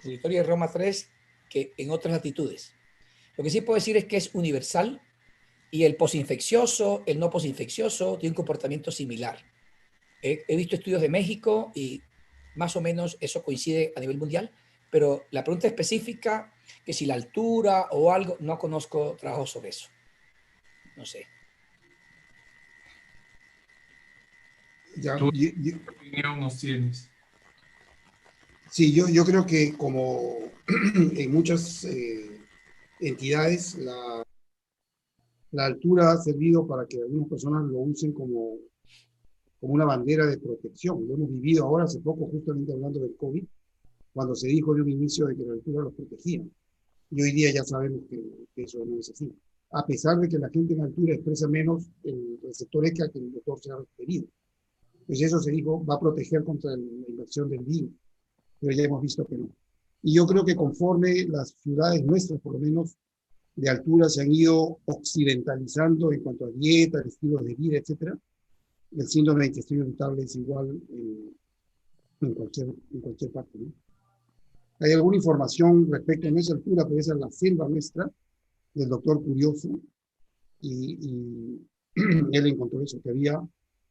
[SPEAKER 4] en Victoria de Roma 3 que en otras latitudes. Lo que sí puedo decir es que es universal y el posinfeccioso, el no posinfeccioso, tiene un comportamiento similar. He visto estudios de México y más o menos eso coincide a nivel mundial, pero la pregunta específica, que si la altura o algo, no conozco trabajos sobre eso. No sé.
[SPEAKER 3] Ya,
[SPEAKER 2] ¿Tú qué opinión nos tienes?
[SPEAKER 3] sí, yo creo que como en muchas entidades, la altura ha servido para que algunas personas lo usen como una bandera de protección. Lo hemos vivido ahora hace poco, justamente hablando del COVID, cuando se dijo de un inicio de que la altura los protegía. Y hoy día ya sabemos que eso no es así. A pesar de que la gente en altura expresa menos el receptor ECA que el doctor se ha referido. Pues eso se dijo, va a proteger contra la invasión del virus. Pero ya hemos visto que no. Y yo creo que conforme las ciudades nuestras, por lo menos, de altura se han ido occidentalizando en cuanto a dieta, estilos de vida, etcétera, el síndrome de intestino irritable es igual en cualquier parte, ¿no? Hay alguna información respecto a nuestra altura, pero esa es la selva nuestra, del doctor Curioso, y él encontró eso, que había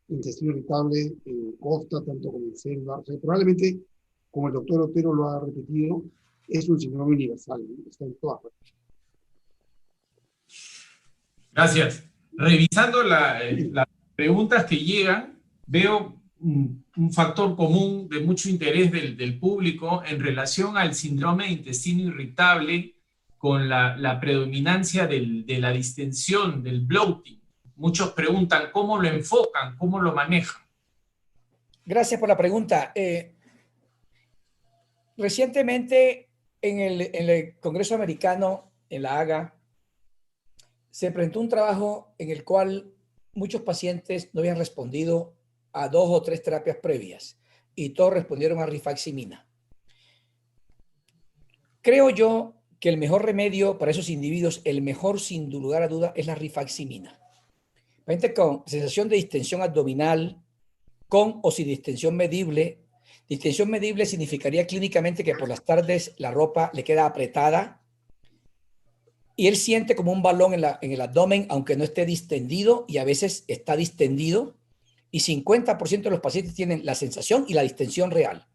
[SPEAKER 3] intestino irritable en costa, tanto como en selva. O sea, probablemente, como el doctor Otero lo ha repetido, es un síndrome universal, ¿no? Está en todas partes.
[SPEAKER 2] Gracias. Revisando las preguntas que llegan, veo un factor común de mucho interés del público en relación al síndrome de intestino irritable con la predominancia de la distensión, del bloating. Muchos preguntan cómo lo enfocan, cómo lo manejan.
[SPEAKER 4] Gracias por la pregunta. Recientemente en el Congreso Americano, en la Haga, se presentó un trabajo en el cual muchos pacientes no habían respondido a 2 o 3 terapias previas y todos respondieron a rifaximina. Creo yo que el mejor remedio para esos individuos, el mejor sin lugar a duda, es la rifaximina. Paciente con sensación de distensión abdominal, con o sin distensión medible. Distensión medible significaría clínicamente que por las tardes la ropa le queda apretada y él siente como un balón en el abdomen, aunque no esté distendido, y a veces está distendido, y 50% de los pacientes tienen la sensación y la distensión real.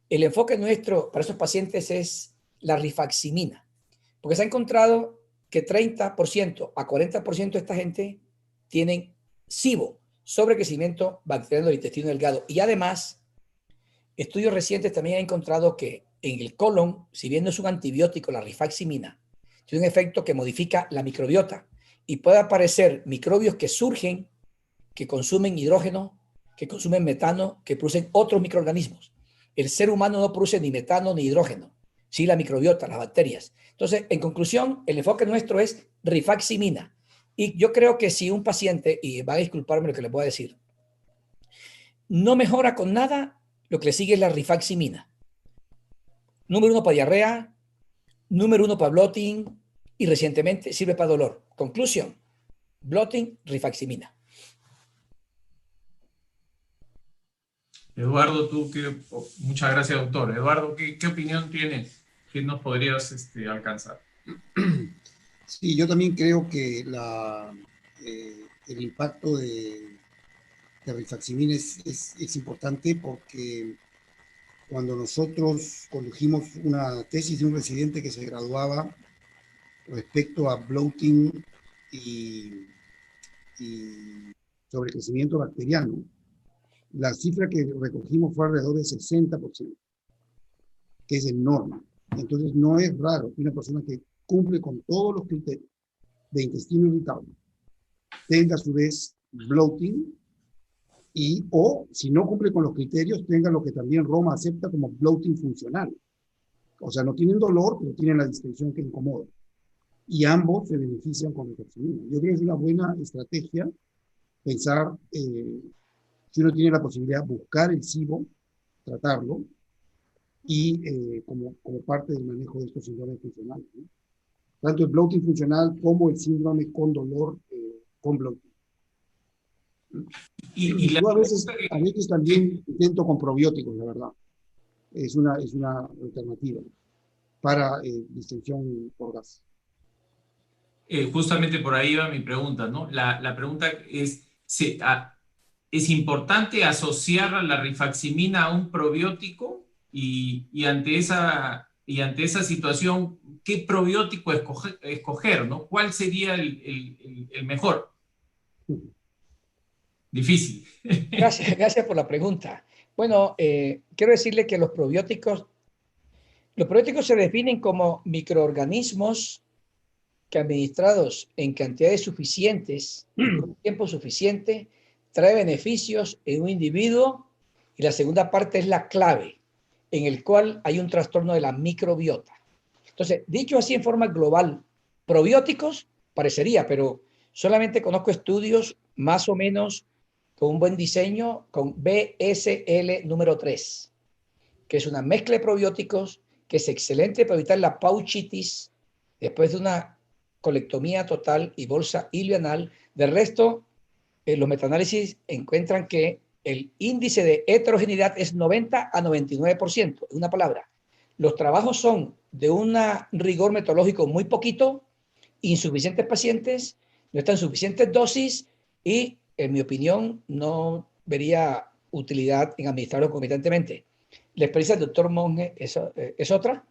[SPEAKER 4] El enfoque nuestro para esos pacientes es la rifaximina, porque se ha encontrado que 30% a 40% de esta gente tienen SIBO, sobrecrecimiento bacteriano del intestino delgado, y además estudios recientes también han encontrado que en el colon, si bien no es un antibiótico, la rifaximina tiene un efecto que modifica la microbiota y puede aparecer microbios que surgen, que consumen hidrógeno, que consumen metano, que producen otros microorganismos. El ser humano no produce ni metano ni hidrógeno, sí la microbiota, las bacterias. Entonces, en conclusión, el enfoque nuestro es rifaximina. Y yo creo que si un paciente, y va a disculparme lo que le voy a decir, no mejora con nada, lo que le sigue es la rifaximina. Número 1 para diarrea, número 1 para bloating y recientemente sirve para dolor. Conclusión, bloating, rifaximina.
[SPEAKER 2] Eduardo, muchas gracias, doctor. Eduardo, ¿qué opinión tienes? ¿Qué nos podrías alcanzar?
[SPEAKER 3] Sí, yo también creo que el impacto de rifaximina es importante porque cuando nosotros condujimos una tesis de un residente que se graduaba respecto a bloating y sobrecrecimiento bacteriano, la cifra que recogimos fue alrededor del 60%, que es enorme. Entonces no es raro que una persona que cumple con todos los criterios de intestino irritable tenga a su vez bloating o si no cumple con los criterios tenga lo que también Roma acepta como bloating funcional. O sea, no tienen dolor, pero tienen la distensión que incomoda. Y ambos se benefician con rifaximirina. Yo creo que es una buena estrategia pensar, si uno tiene la posibilidad, buscar el SIBO, tratarlo, y como parte del manejo de estos síndromes funcionales, ¿no? Tanto el bloating funcional como el síndrome con dolor con bloating. Yo a veces también intento con probióticos, la verdad. Es una alternativa para distensión por gas.
[SPEAKER 2] Justamente por ahí va mi pregunta, ¿no? La pregunta es, ¿es importante asociar la rifaximina a un probiótico? Y ante esa situación, ¿qué probiótico escoger, ¿no? ¿Cuál sería el mejor? Difícil.
[SPEAKER 4] Gracias por la pregunta. Bueno, quiero decirle que los probióticos se definen como microorganismos que administrados en cantidades suficientes y por un tiempo suficiente trae beneficios en un individuo, y la segunda parte es la clave, en el cual hay un trastorno de la microbiota. Entonces, dicho así en forma global, probióticos parecería, pero solamente conozco estudios más o menos con un buen diseño con BSL número 3, que es una mezcla de probióticos que es excelente para evitar la pouchitis después de una colectomía total y bolsa ilioanal. Del resto, los metaanálisis encuentran que el índice de heterogeneidad es 90 a 99%, en una palabra. Los trabajos son de un rigor metodológico muy poquito, insuficientes pacientes, no están suficientes dosis y, en mi opinión, no vería utilidad en administrarlo concomitantemente. La experiencia del doctor Monge es otra,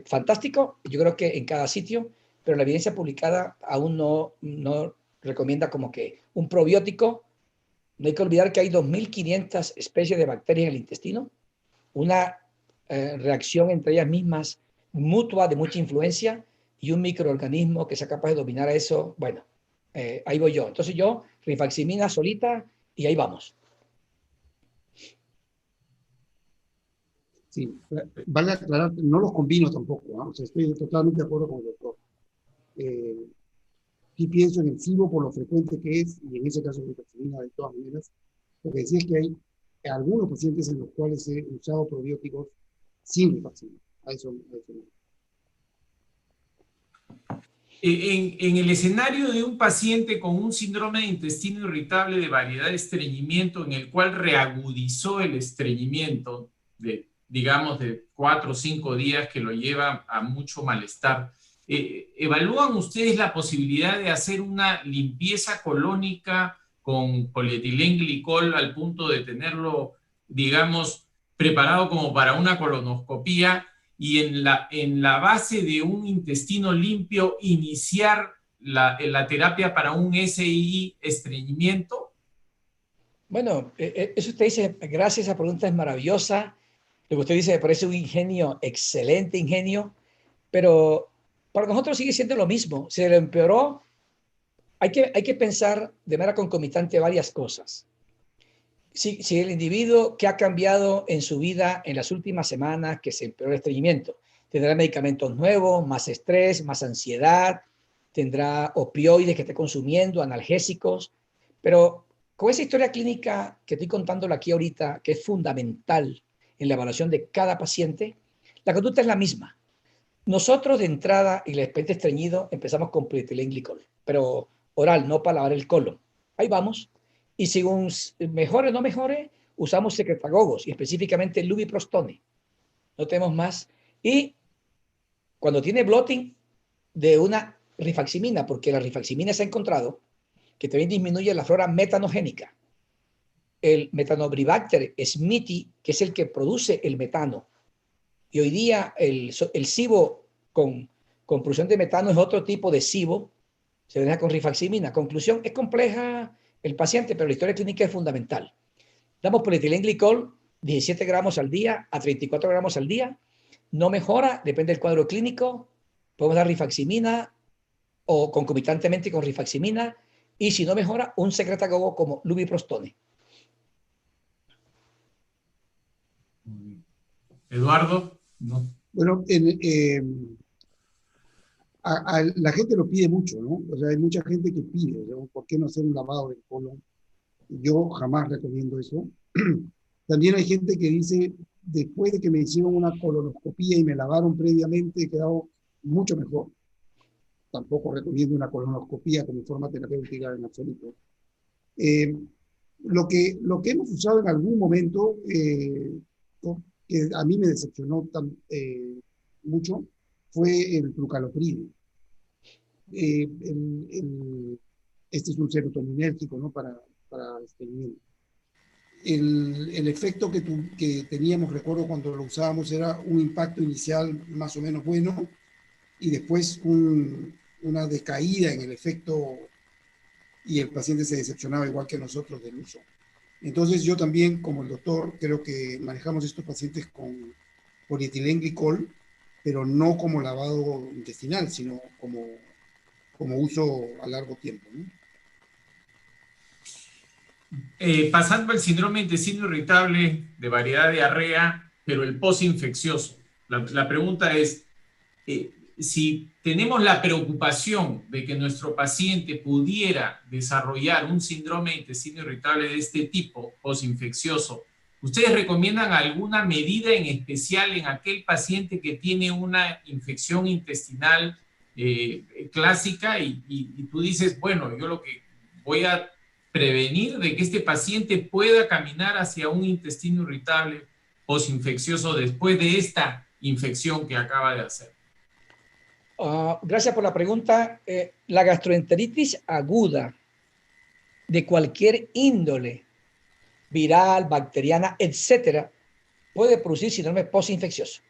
[SPEAKER 4] fantástico, yo creo que en cada sitio, pero la evidencia publicada aún no recomienda como que un probiótico. No hay que olvidar que hay 2.500 especies de bacterias en el intestino, una reacción entre ellas mismas mutua de mucha influencia y un microorganismo que sea capaz de dominar a eso. Bueno, ahí voy yo. Entonces yo, rifaximina solita y ahí vamos.
[SPEAKER 3] Sí, vale aclarar, no los combino tampoco, ¿no? O sea, estoy totalmente de acuerdo con el doctor. Sí pienso en el SIBO por lo frecuente que es, y en ese caso rifaximina de todas maneras. Lo que decía es que hay algunos pacientes en los cuales he usado probióticos sin rifaximina. A eso no.
[SPEAKER 2] En el escenario de un paciente con un síndrome de intestino irritable de variedad de estreñimiento, en el cual reagudizó el estreñimiento digamos, de 4 o 5 días, que lo lleva a mucho malestar, ¿evalúan ustedes la posibilidad de hacer una limpieza colónica con polietilenglicol al punto de tenerlo, digamos, preparado como para una colonoscopía, y en la base de un intestino limpio iniciar la terapia para un SI estreñimiento?
[SPEAKER 4] Bueno, eso usted dice, gracias, esa pregunta es maravillosa. Lo que usted dice me parece un ingenio, excelente ingenio, pero para nosotros sigue siendo lo mismo. Se lo empeoró. Hay que pensar de manera concomitante varias cosas. Si el individuo que ha cambiado en su vida en las últimas semanas, que se empeoró el estreñimiento, tendrá medicamentos nuevos, más estrés, más ansiedad, tendrá opioides que esté consumiendo, analgésicos, pero con esa historia clínica que estoy contándole aquí ahorita, que es fundamental en la evaluación de cada paciente, la conducta es la misma. Nosotros de entrada, y el expediente estreñido, empezamos con polietilenglicol, pero oral, no para lavar el colon. Ahí vamos. Y según mejore o no mejore, usamos secretagogos y específicamente lubiprostone. No tenemos más. Y cuando tiene bloating, de una rifaximina, porque la rifaximina se ha encontrado que también disminuye la flora metanogénica. El Metanobribacter smithii, que es el que produce el metano, y hoy día el SIBO con producción de metano es otro tipo de SIBO, Se maneja con rifaximina. Conclusión, es compleja el paciente, pero la historia clínica es fundamental. Damos polietilenglicol 17 gramos al día a 34 gramos al día. No mejora, depende del cuadro clínico. Podemos dar rifaximina o concomitantemente con rifaximina. Y si no mejora, un secretagogo como lubiprostone.
[SPEAKER 2] Eduardo, no.
[SPEAKER 3] Bueno, la gente lo pide mucho, ¿no? O sea, hay mucha gente que pide, ¿no? ¿Por qué no hacer un lavado del colon? Yo jamás recomiendo eso. También hay gente que dice, después de que me hicieron una colonoscopía y me lavaron previamente, he quedado mucho mejor. Tampoco recomiendo una colonoscopía como forma terapéutica en absoluto. Lo que hemos usado en algún momento, que a mí me decepcionó mucho, fue el flucalopride. Este es un serotoninérgico, ¿no? Para estreñimiento. El efecto que teníamos, recuerdo cuando lo usábamos, era un impacto inicial más o menos bueno y después una decaída en el efecto y el paciente se decepcionaba igual que nosotros del uso. Entonces yo también, como el doctor, creo que manejamos estos pacientes con polietilenglicol, pero no como lavado intestinal, sino como uso a largo tiempo, ¿no?
[SPEAKER 2] Pasando al síndrome de intestino irritable de variedad de diarrea, pero el postinfeccioso. La pregunta es, si tenemos la preocupación de que nuestro paciente pudiera desarrollar un síndrome de intestino irritable de este tipo, postinfeccioso, ¿ustedes recomiendan alguna medida en especial en aquel paciente que tiene una infección intestinal clásica y tú dices, bueno, yo lo que voy a prevenir de que este paciente pueda caminar hacia un intestino irritable postinfeccioso después de esta infección que acaba de hacer?
[SPEAKER 4] Gracias por la pregunta. La gastroenteritis aguda de cualquier índole, viral, bacteriana, etcétera, puede producir síndrome postinfeccioso.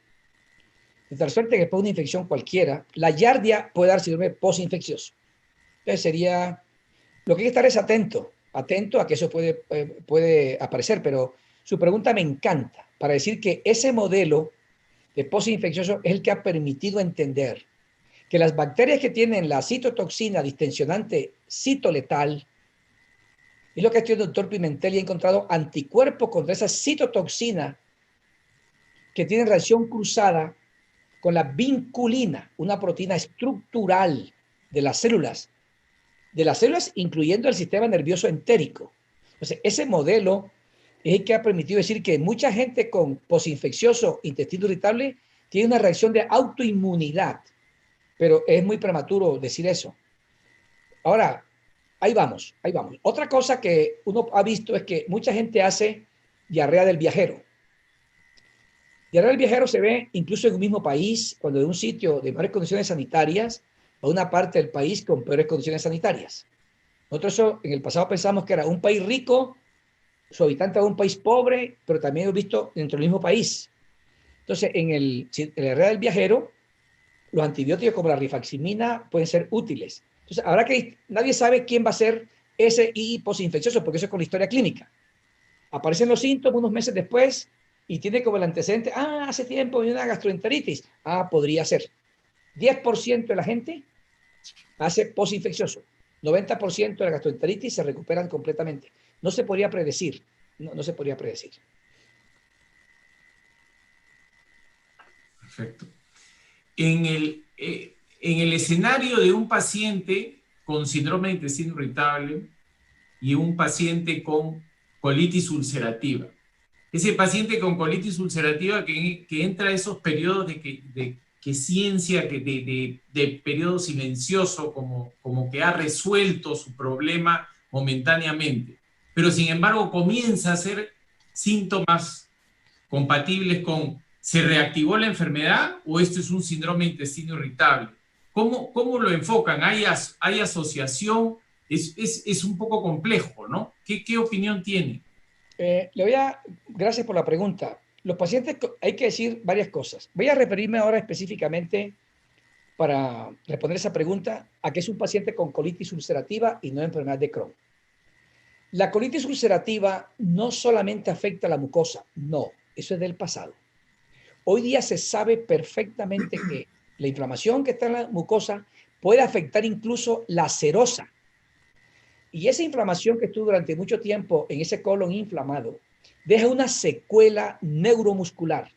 [SPEAKER 4] De tal suerte que después de una infección cualquiera, la giardia puede dar síndrome postinfeccioso. Entonces sería, lo que hay que estar es atento a que eso puede aparecer, pero su pregunta me encanta para decir que ese modelo de postinfeccioso es el que ha permitido entender que las bacterias que tienen la citotoxina distensionante citoletal, es lo que ha estudiado el doctor Pimentel y ha encontrado anticuerpos contra esa citotoxina que tienen reacción cruzada con la vinculina, una proteína estructural de las células incluyendo el sistema nervioso entérico. Entonces, ese modelo es el que ha permitido decir que mucha gente con posinfeccioso intestino irritable tiene una reacción de autoinmunidad, pero es muy prematuro decir eso. Ahora, ahí vamos. Otra cosa que uno ha visto es que mucha gente hace diarrea del viajero. Diarrea del viajero se ve incluso en un mismo país, cuando de un sitio de mejores condiciones sanitarias a una parte del país con peores condiciones sanitarias. Nosotros eso, en el pasado pensamos que era un país rico, su habitante era un país pobre, pero también hemos visto dentro del mismo país. Entonces, en la diarrea del viajero, los antibióticos como la rifaximina pueden ser útiles. Entonces, ahora que nadie sabe quién va a ser ese II posinfeccioso, porque eso es con la historia clínica. Aparecen los síntomas unos meses después y tiene como el antecedente, hace tiempo vi una gastroenteritis. Podría ser. 10% de la gente hace posinfeccioso. 90% de la gastroenteritis se recuperan completamente. No se podría predecir. No se podría predecir.
[SPEAKER 2] Perfecto. En el escenario de un paciente con síndrome de intestino irritable y un paciente con colitis ulcerativa, ese paciente con colitis ulcerativa que entra a esos periodos de periodo silencioso, como que ha resuelto su problema momentáneamente, pero sin embargo comienza a hacer síntomas compatibles con ¿se reactivó la enfermedad o esto es un síndrome de intestino irritable? ¿Cómo lo enfocan? ¿Hay asociación? Es un poco complejo, ¿no? ¿Qué opinión tiene?
[SPEAKER 4] Gracias por la pregunta. Los pacientes, hay que decir varias cosas. Voy a referirme ahora específicamente para responder esa pregunta, a qué es un paciente con colitis ulcerativa y no enfermedad de Crohn. La colitis ulcerativa no solamente afecta a la mucosa, no, eso es del pasado. Hoy día se sabe perfectamente que la inflamación que está en la mucosa puede afectar incluso la serosa. Y esa inflamación que estuvo durante mucho tiempo en ese colon inflamado deja una secuela neuromuscular.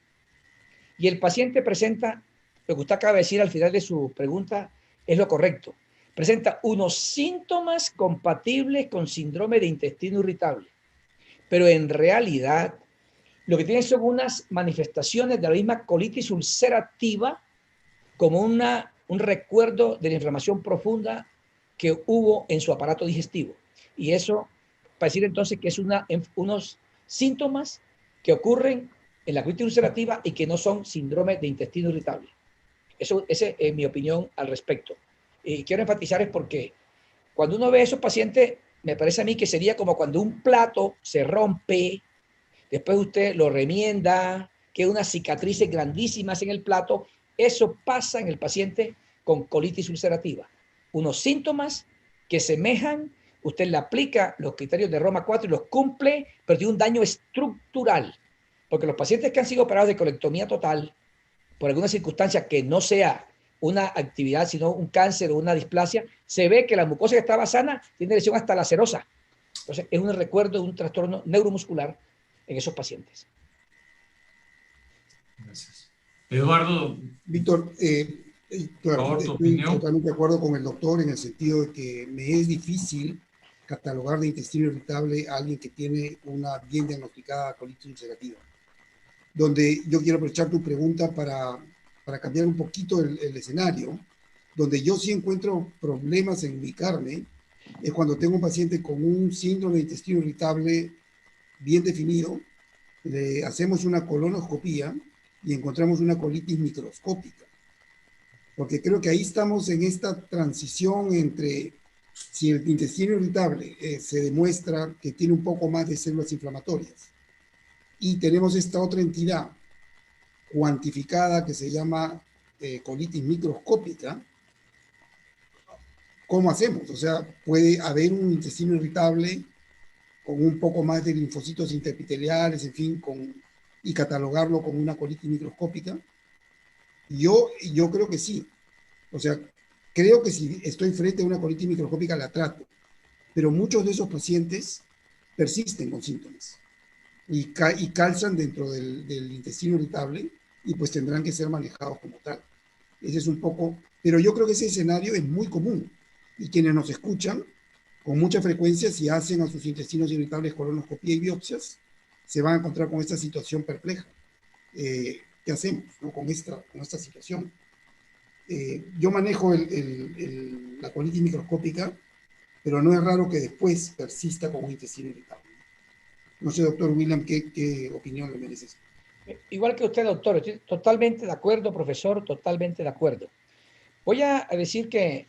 [SPEAKER 4] Y el paciente presenta, lo que usted acaba de decir al final de su pregunta, es lo correcto. Presenta unos síntomas compatibles con síndrome de intestino irritable. Pero en realidad, lo que tiene son unas manifestaciones de la misma colitis ulcerativa, como un recuerdo de la inflamación profunda que hubo en su aparato digestivo. Y eso, para decir entonces que es unos síntomas que ocurren en la colitis ulcerativa y que no son síndrome de intestino irritable. Esa es mi opinión al respecto. Y quiero enfatizar es porque cuando uno ve a esos pacientes, me parece a mí que sería como cuando un plato se rompe, después usted lo remienda, queda unas cicatrices grandísimas en el plato. Eso pasa en el paciente con colitis ulcerativa. Unos síntomas que semejan, usted le aplica los criterios de Roma 4 y los cumple, pero tiene un daño estructural. Porque los pacientes que han sido operados de colectomía total, por alguna circunstancia que no sea una actividad, sino un cáncer o una displasia, se ve que la mucosa que estaba sana tiene lesión hasta la serosa. Entonces, es un recuerdo de un trastorno neuromuscular en esos pacientes.
[SPEAKER 2] Gracias. Eduardo.
[SPEAKER 3] Víctor, claro,
[SPEAKER 2] por favor, tu
[SPEAKER 3] estoy
[SPEAKER 2] opinión.
[SPEAKER 3] totalmente de acuerdo con el doctor en el sentido de que me es difícil catalogar de intestino irritable a alguien que tiene una bien diagnosticada colitis ulcerativa. Donde yo quiero aprovechar tu pregunta para cambiar un poquito el escenario, donde yo sí encuentro problemas en mi carne, es cuando tengo un paciente con un síndrome de intestino irritable bien definido, le hacemos una colonoscopía y encontramos una colitis microscópica. Porque creo que ahí estamos en esta transición entre si el intestino irritable se demuestra que tiene un poco más de células inflamatorias y tenemos esta otra entidad cuantificada que se llama colitis microscópica, ¿cómo hacemos? O sea, puede haber un intestino irritable con un poco más de linfocitos interepiteliales, en fin, y catalogarlo como una colitis microscópica. Yo creo que sí. O sea, creo que si estoy frente a una colitis microscópica la trato, pero muchos de esos pacientes persisten con síntomas y calzan dentro del intestino irritable y pues tendrán que ser manejados como tal. Ese es un poco, pero yo creo que ese escenario es muy común y quienes nos escuchan con mucha frecuencia, si hacen a sus intestinos irritables colonoscopía y biopsias, se van a encontrar con esta situación perpleja. ¿Qué hacemos, no? con esta situación? Yo manejo la colitis microscópica, pero no es raro que después persista con un intestino irritable. No sé, doctor William, ¿qué opinión le mereces?
[SPEAKER 4] Igual que usted, doctor, estoy totalmente de acuerdo, profesor, totalmente de acuerdo. Voy a decir que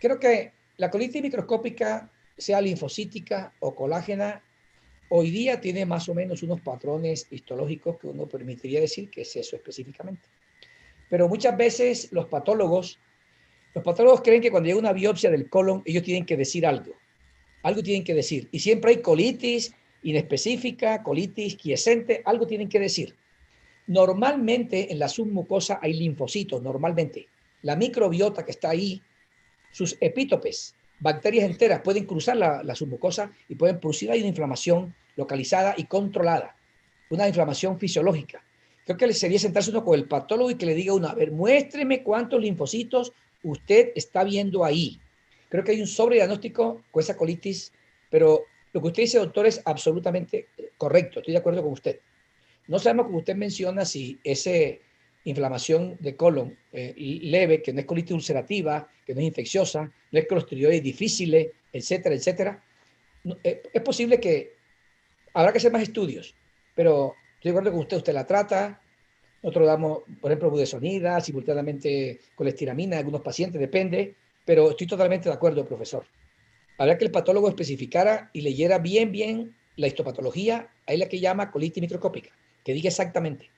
[SPEAKER 4] creo que la colitis microscópica, sea linfocítica o colágena, hoy día tiene más o menos unos patrones histológicos que uno permitiría decir que es eso específicamente. Pero muchas veces los patólogos creen que cuando llega una biopsia del colon, ellos tienen que decir algo tienen que decir. Y siempre hay colitis inespecífica, colitis quiescente, algo tienen que decir. Normalmente en la submucosa hay linfocitos, normalmente. La microbiota que está ahí, sus epítopes, bacterias enteras, pueden cruzar la submucosa y pueden producir ahí una inflamación localizada y controlada, una inflamación fisiológica. Creo que sería sentarse uno con el patólogo y que le diga uno, a ver, muéstreme cuántos linfocitos usted está viendo ahí. Creo que hay un sobrediagnóstico con esa colitis, pero lo que usted dice, doctor, es absolutamente correcto. Estoy de acuerdo con usted. No sabemos, como usted menciona, si esa inflamación de colon leve, que no es colitis ulcerativa, que no es infecciosa, no es clostriditis difícil, etcétera, etcétera. Es posible que habrá que hacer más estudios, pero estoy de acuerdo con usted. Usted la trata. Nosotros damos, por ejemplo, budesonida, simultáneamente colestiramina en algunos pacientes, depende, pero estoy totalmente de acuerdo, profesor. Habrá que el patólogo especificara y leyera bien la histopatología, ahí la que llama colitis microscópica, que diga exactamente.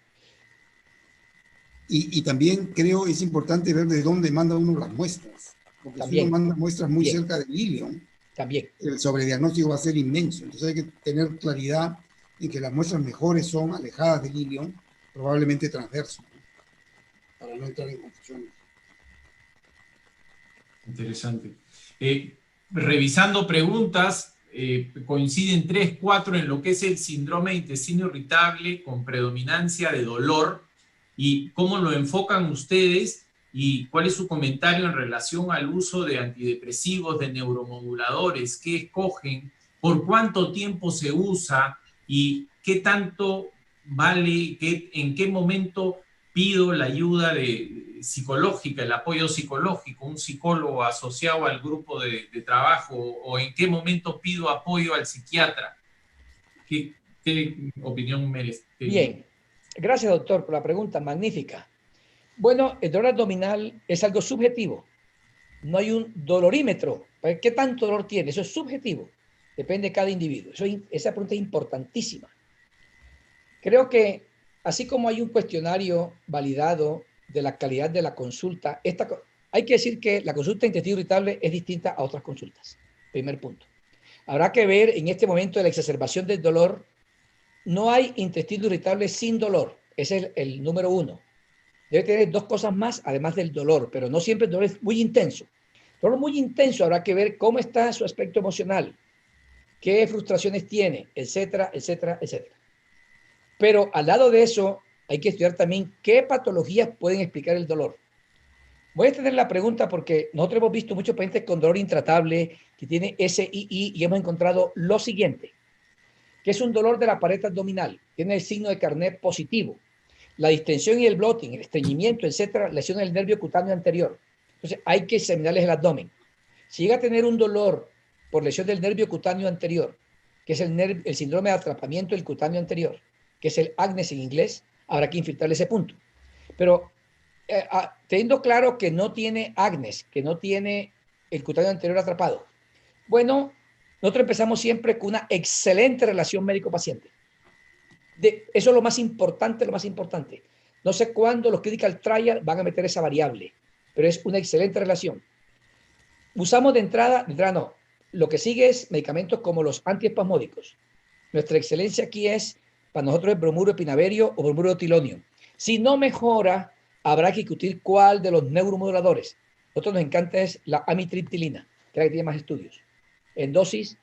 [SPEAKER 3] Y también creo es importante ver de dónde manda uno las muestras, porque
[SPEAKER 4] También.
[SPEAKER 3] si uno manda muestras muy
[SPEAKER 4] Bien.
[SPEAKER 3] cerca del hilio,
[SPEAKER 4] También.
[SPEAKER 3] el sobrediagnóstico va a ser inmenso. Entonces hay que tener claridad en que las muestras mejores son alejadas del hilio, probablemente transverso, ¿no? Para no entrar en confusiones.
[SPEAKER 2] Interesante. Revisando preguntas, coinciden 3, 4 en lo que es el síndrome de intestino irritable con predominancia de dolor y cómo lo enfocan ustedes y cuál es su comentario en relación al uso de antidepresivos, de neuromoduladores, qué escogen, por cuánto tiempo se usa y qué tanto vale, en qué momento pido la ayuda psicológica, el apoyo psicológico, un psicólogo asociado al grupo de trabajo, o en qué momento pido apoyo al psiquiatra. ¿Qué opinión merece?
[SPEAKER 4] Bien, gracias doctor por la pregunta, magnífica. Bueno, el dolor abdominal es algo subjetivo. No hay un dolorímetro. ¿Qué tanto dolor tiene? Eso es subjetivo. Depende de cada individuo. Esa pregunta es importantísima. Creo que así como hay un cuestionario validado de la calidad de la consulta, hay que decir que la consulta de intestino irritable es distinta a otras consultas. Primer punto. Habrá que ver en este momento de la exacerbación del dolor. No hay intestino irritable sin dolor. Ese es el número 1. Debe tener 2 cosas más, además del dolor, pero no siempre el dolor es muy intenso. El dolor muy intenso habrá que ver cómo está su aspecto emocional, qué frustraciones tiene, etcétera, etcétera, etcétera. Pero al lado de eso, hay que estudiar también qué patologías pueden explicar el dolor. Voy a tener la pregunta porque nosotros hemos visto muchos pacientes con dolor intratable que tiene SII y hemos encontrado lo siguiente, que es un dolor de la pared abdominal, tiene el signo de Carnet positivo. La distensión y el bloating, el estreñimiento, etcétera, lesiona el nervio cutáneo anterior. Entonces hay que examinarles el abdomen. Si llega a tener un dolor por lesión del nervio cutáneo anterior, que es el síndrome de atrapamiento del cutáneo anterior, que es el AGNES en inglés, habrá que infiltrarle ese punto. Pero teniendo claro que no tiene AGNES, que no tiene el cutáneo anterior atrapado, bueno, nosotros empezamos siempre con una excelente relación médico-paciente. Eso es lo más importante, lo más importante. No sé cuándo los clinical trials van a meter esa variable, pero es una excelente relación. Usamos de entrada no. Lo que sigue es medicamentos como los antiespasmódicos. Nuestra excelencia aquí es, para nosotros, el bromuro de pinaverio o bromuro de tilonio. Si no mejora, habrá que discutir cuál de los neuromoduladores. A nosotros nos encanta es la amitriptilina, que es la que tiene más estudios. En dosis,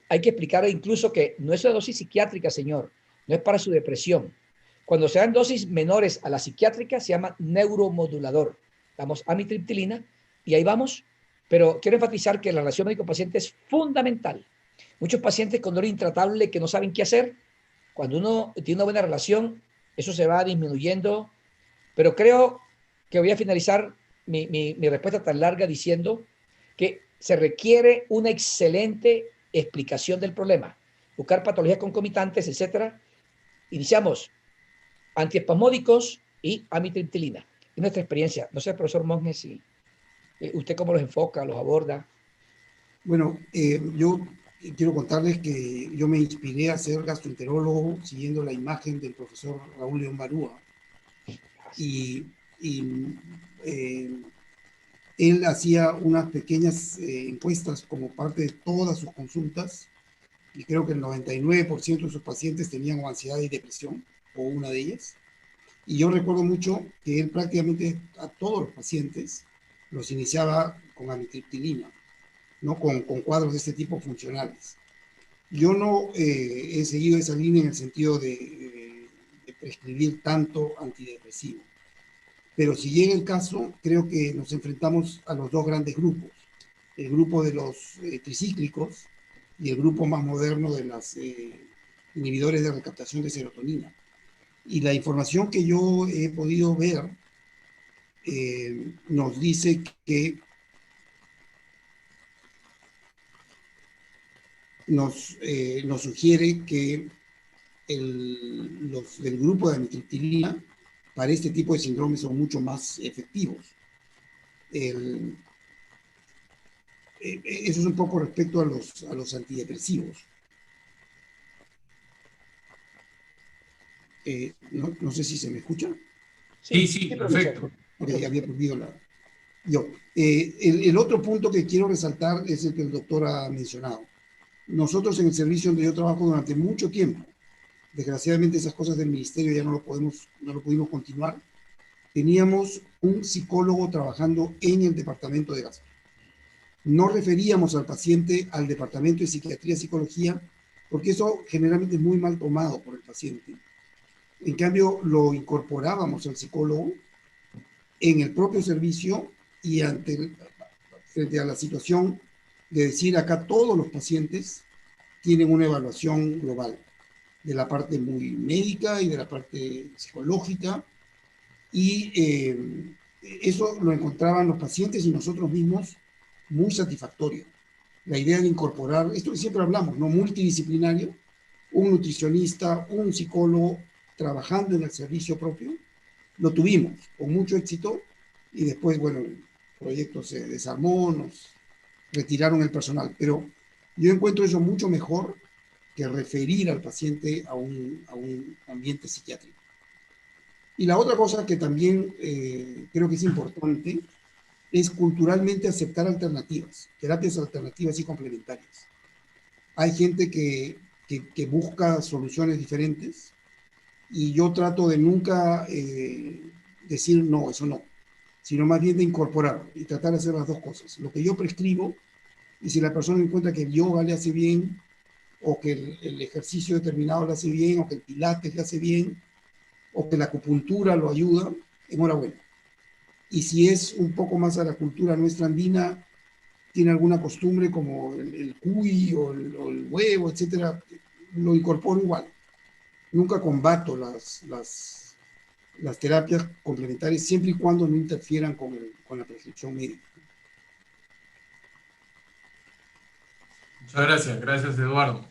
[SPEAKER 4] hay que explicar incluso que no es una dosis psiquiátrica, señor, no es para su depresión. Cuando se dan dosis menores a la psiquiátrica, se llama neuromodulador. Damos amitriptilina y ahí vamos, pero quiero enfatizar que la relación médico-paciente es fundamental. Muchos pacientes con dolor intratable que no saben qué hacer, cuando uno tiene una buena relación, eso se va disminuyendo, pero creo que voy a finalizar mi respuesta tan larga diciendo que se requiere una excelente explicación del problema, buscar patologías concomitantes, etcétera. Iniciamos antiespasmódicos y amitriptilina. Es nuestra experiencia. No sé, profesor Monge, si usted cómo los enfoca, los aborda.
[SPEAKER 3] Bueno, yo quiero contarles que yo me inspiré a ser gastroenterólogo siguiendo la imagen del profesor Raúl León Barúa. Y él hacía unas pequeñas encuestas como parte de todas sus consultas y creo que el 99% de sus pacientes tenían ansiedad y depresión, o una de ellas. Y yo recuerdo mucho que él prácticamente a todos los pacientes los iniciaba con amitriptilina, ¿no? Con cuadros de este tipo funcionales. Yo no he seguido esa línea en el sentido de prescribir tanto antidepresivo. Pero si llega el caso, creo que nos enfrentamos a los 2 grandes grupos. El grupo de los tricíclicos y el grupo más moderno de los inhibidores de recaptación de serotonina. Y la información que yo he podido ver nos dice que nos sugiere que los del grupo de amitriptilina para este tipo de síndromes son mucho más efectivos. Eso es un poco respecto a los antidepresivos. No sé si se me escucha.
[SPEAKER 2] Sí, perfecto.
[SPEAKER 3] Porque había perdido la... el otro punto que quiero resaltar es el que el doctor ha mencionado. Nosotros en el servicio donde yo trabajo durante mucho tiempo, desgraciadamente esas cosas del ministerio ya no lo pudimos continuar, teníamos un psicólogo trabajando en el departamento de gastro. No referíamos al paciente al departamento de psiquiatría y psicología, porque eso generalmente es muy mal tomado por el paciente. En cambio, lo incorporábamos al psicólogo en el propio servicio y frente a la situación de decir acá todos los pacientes tienen una evaluación global de la parte muy médica y de la parte psicológica, y eso lo encontraban los pacientes y nosotros mismos muy satisfactorio. La idea de incorporar, esto que siempre hablamos, ¿no? Multidisciplinario, un nutricionista, un psicólogo trabajando en el servicio propio, lo tuvimos con mucho éxito y después, bueno, el proyecto se desarmó, nos retiraron el personal, pero yo encuentro eso mucho mejor que referir al paciente a un ambiente psiquiátrico. Y la otra cosa que también creo que es importante es culturalmente aceptar alternativas, terapias alternativas y complementarias. Hay gente que busca soluciones diferentes y yo trato de nunca decir no, eso no, sino más bien de incorporar y tratar de hacer las dos cosas. Lo que yo prescribo, y si la persona encuentra que el yoga le hace bien, o que el ejercicio determinado le hace bien, o que el pilates le hace bien, o que la acupuntura lo ayuda, enhorabuena. Y si es un poco más a la cultura nuestra andina, tiene alguna costumbre como el cuy o el huevo, etcétera, lo incorporo igual. Nunca combato las terapias complementarias siempre y cuando no interfieran con la prescripción médica.
[SPEAKER 2] Muchas gracias Eduardo.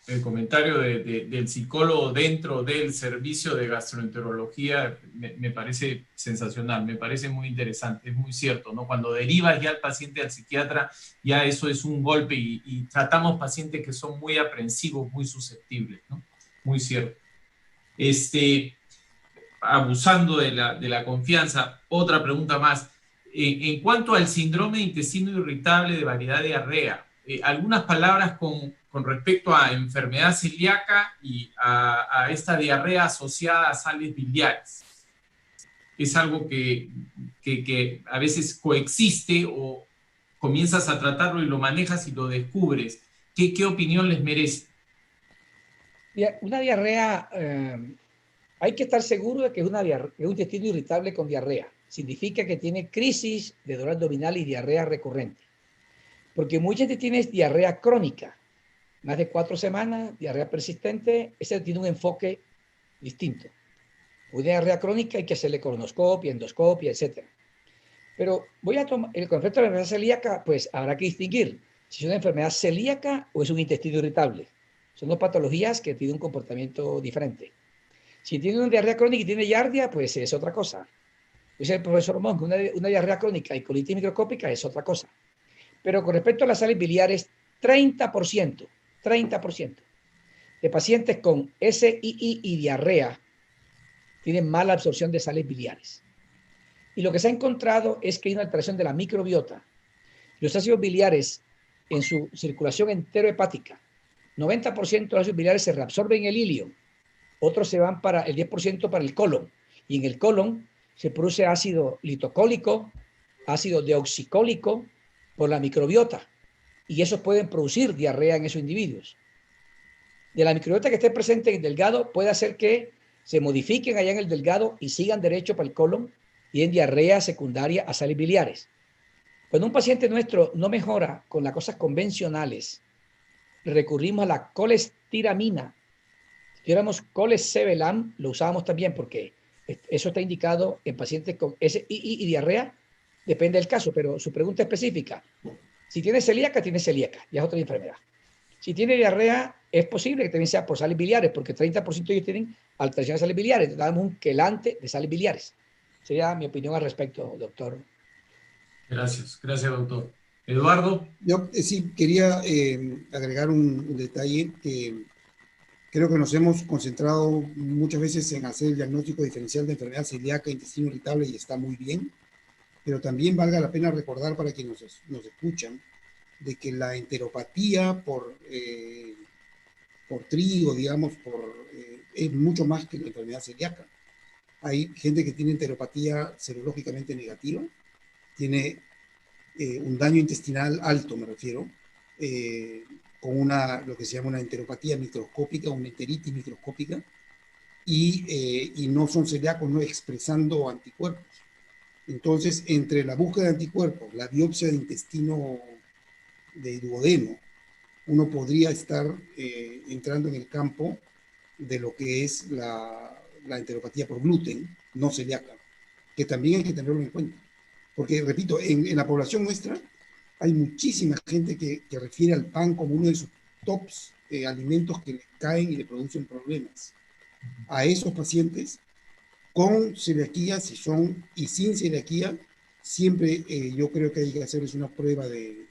[SPEAKER 2] El comentario del psicólogo dentro del servicio de gastroenterología me parece sensacional, me parece muy interesante, es muy cierto, ¿no? Cuando derivas ya al paciente al psiquiatra, ya eso es un golpe y tratamos pacientes que son muy aprensivos, muy susceptibles, ¿no? Muy cierto. Abusando de la confianza, otra pregunta más. En cuanto al síndrome de intestino irritable de variedad diarrea, algunas palabras con respecto a enfermedad celíaca y a esta diarrea asociada a sales biliares. Es algo que a veces coexiste o comienzas a tratarlo y lo manejas y lo descubres. ¿Qué opinión les merece?
[SPEAKER 4] Una diarrea, hay que estar seguro de que es un intestino irritable con diarrea. Significa que tiene crisis de dolor abdominal y diarrea recurrente. Porque mucha gente tiene diarrea crónica, más de 4 semanas, diarrea persistente, ese tiene un enfoque distinto. Una diarrea crónica hay que hacerle colonoscopia, endoscopia, etc. Pero voy a tomar el concepto de la enfermedad celíaca, pues habrá que distinguir si es una enfermedad celíaca o es un intestino irritable. Son dos patologías que tienen un comportamiento diferente. Si tiene una diarrea crónica y tiene giardia, pues es otra cosa. Dice el profesor Monge, una diarrea crónica y colitis microscópica es otra cosa. Pero con respecto a las sales biliares, 30% de pacientes con SII y diarrea tienen mala absorción de sales biliares. Y lo que se ha encontrado es que hay una alteración de la microbiota. Los ácidos biliares en su circulación enterohepática, 90% de los ácidos biliares se reabsorben en el ilio, otros se van para el 10% para el colon. Y en el colon se produce ácido litocólico, ácido deoxicólico por la microbiota. Y esos pueden producir diarrea en esos individuos. De la microbiota que esté presente en el delgado puede hacer que se modifiquen allá en el delgado y sigan derecho para el colon y en diarrea secundaria a sales biliares. Cuando un paciente nuestro no mejora con las cosas convencionales, recurrimos a la colestiramina. Si tuviéramos colestevelam, lo usábamos también porque eso está indicado en pacientes con SII y diarrea, depende del caso, pero su pregunta específica, si tiene celíaca, ya es otra enfermedad. Si tiene diarrea, es posible que también sea por sales biliares, porque 30% de ellos tienen alteración de sales biliares. Entonces, damos un quelante de sales biliares. Sería mi opinión al respecto, doctor.
[SPEAKER 2] Gracias, doctor. Eduardo.
[SPEAKER 3] Yo sí quería agregar un detalle que Creo que nos hemos concentrado muchas veces en hacer el diagnóstico diferencial de enfermedad celíaca, intestino irritable, y está muy bien, pero también valga la pena recordar para quienes nos escuchan de que la enteropatía por trigo, digamos, es mucho más que la enfermedad celíaca. Hay gente que tiene enteropatía serológicamente negativa, tiene un daño intestinal alto, me refiero, con lo que se llama una enteropatía microscópica, una enteritis microscópica, y no son celíacos, no expresando anticuerpos. Entonces, entre la búsqueda de anticuerpos, la biopsia de intestino de duodeno, uno podría estar entrando en el campo de lo que es la enteropatía por gluten, no celíaca, que también hay que tenerlo en cuenta. Porque, repito, en la población nuestra hay muchísima gente que refiere al pan como uno de sus tops alimentos que le caen y le producen problemas. A esos pacientes con celiaquía, si son, y sin celiaquía, siempre yo creo que hay que hacerles una prueba de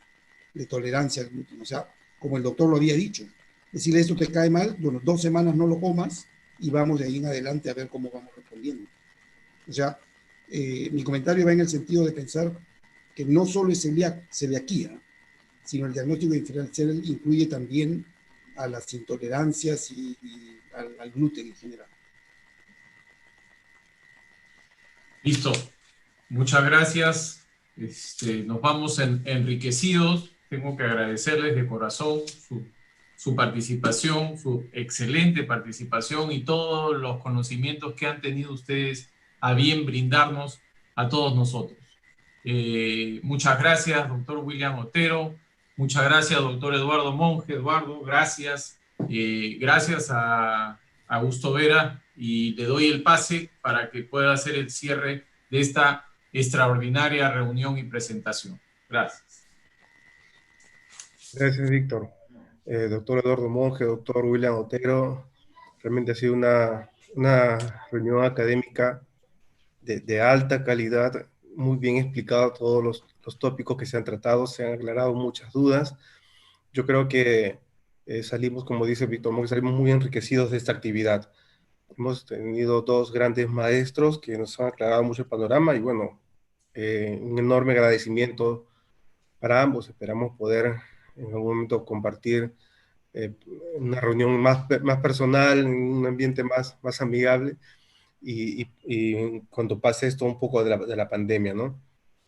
[SPEAKER 3] tolerancia al gluten. O sea, como el doctor lo había dicho, decirle esto te cae mal, bueno, 2 semanas no lo comas y vamos de ahí en adelante a ver cómo vamos respondiendo. O sea, mi comentario va en el sentido de pensar que no solo es celiaquía, sino el diagnóstico diferencial incluye también a las intolerancias y al gluten en general.
[SPEAKER 2] Listo. Muchas gracias. Nos vamos enriquecidos. Tengo que agradecerles de corazón su participación, su excelente participación y todos los conocimientos que han tenido ustedes a bien brindarnos a todos nosotros. Muchas gracias, doctor William Otero. Muchas gracias, doctor Eduardo Monge. Eduardo, gracias. Gracias a Augusto Vera, y le doy el pase para que pueda hacer el cierre de esta extraordinaria reunión y presentación. Gracias.
[SPEAKER 1] Gracias, Víctor. Doctor Eduardo Monge, doctor William Otero, realmente ha sido una reunión académica de alta calidad, muy bien explicado todos los tópicos que se han tratado, se han aclarado muchas dudas. Yo creo que salimos, como dice Víctor Monge, salimos muy enriquecidos de esta actividad. Hemos tenido 2 grandes maestros que nos han aclarado mucho el panorama y bueno, un enorme agradecimiento para ambos. Esperamos poder en algún momento compartir una reunión más personal, en un ambiente más amigable y cuando pase esto un poco de la pandemia, ¿no?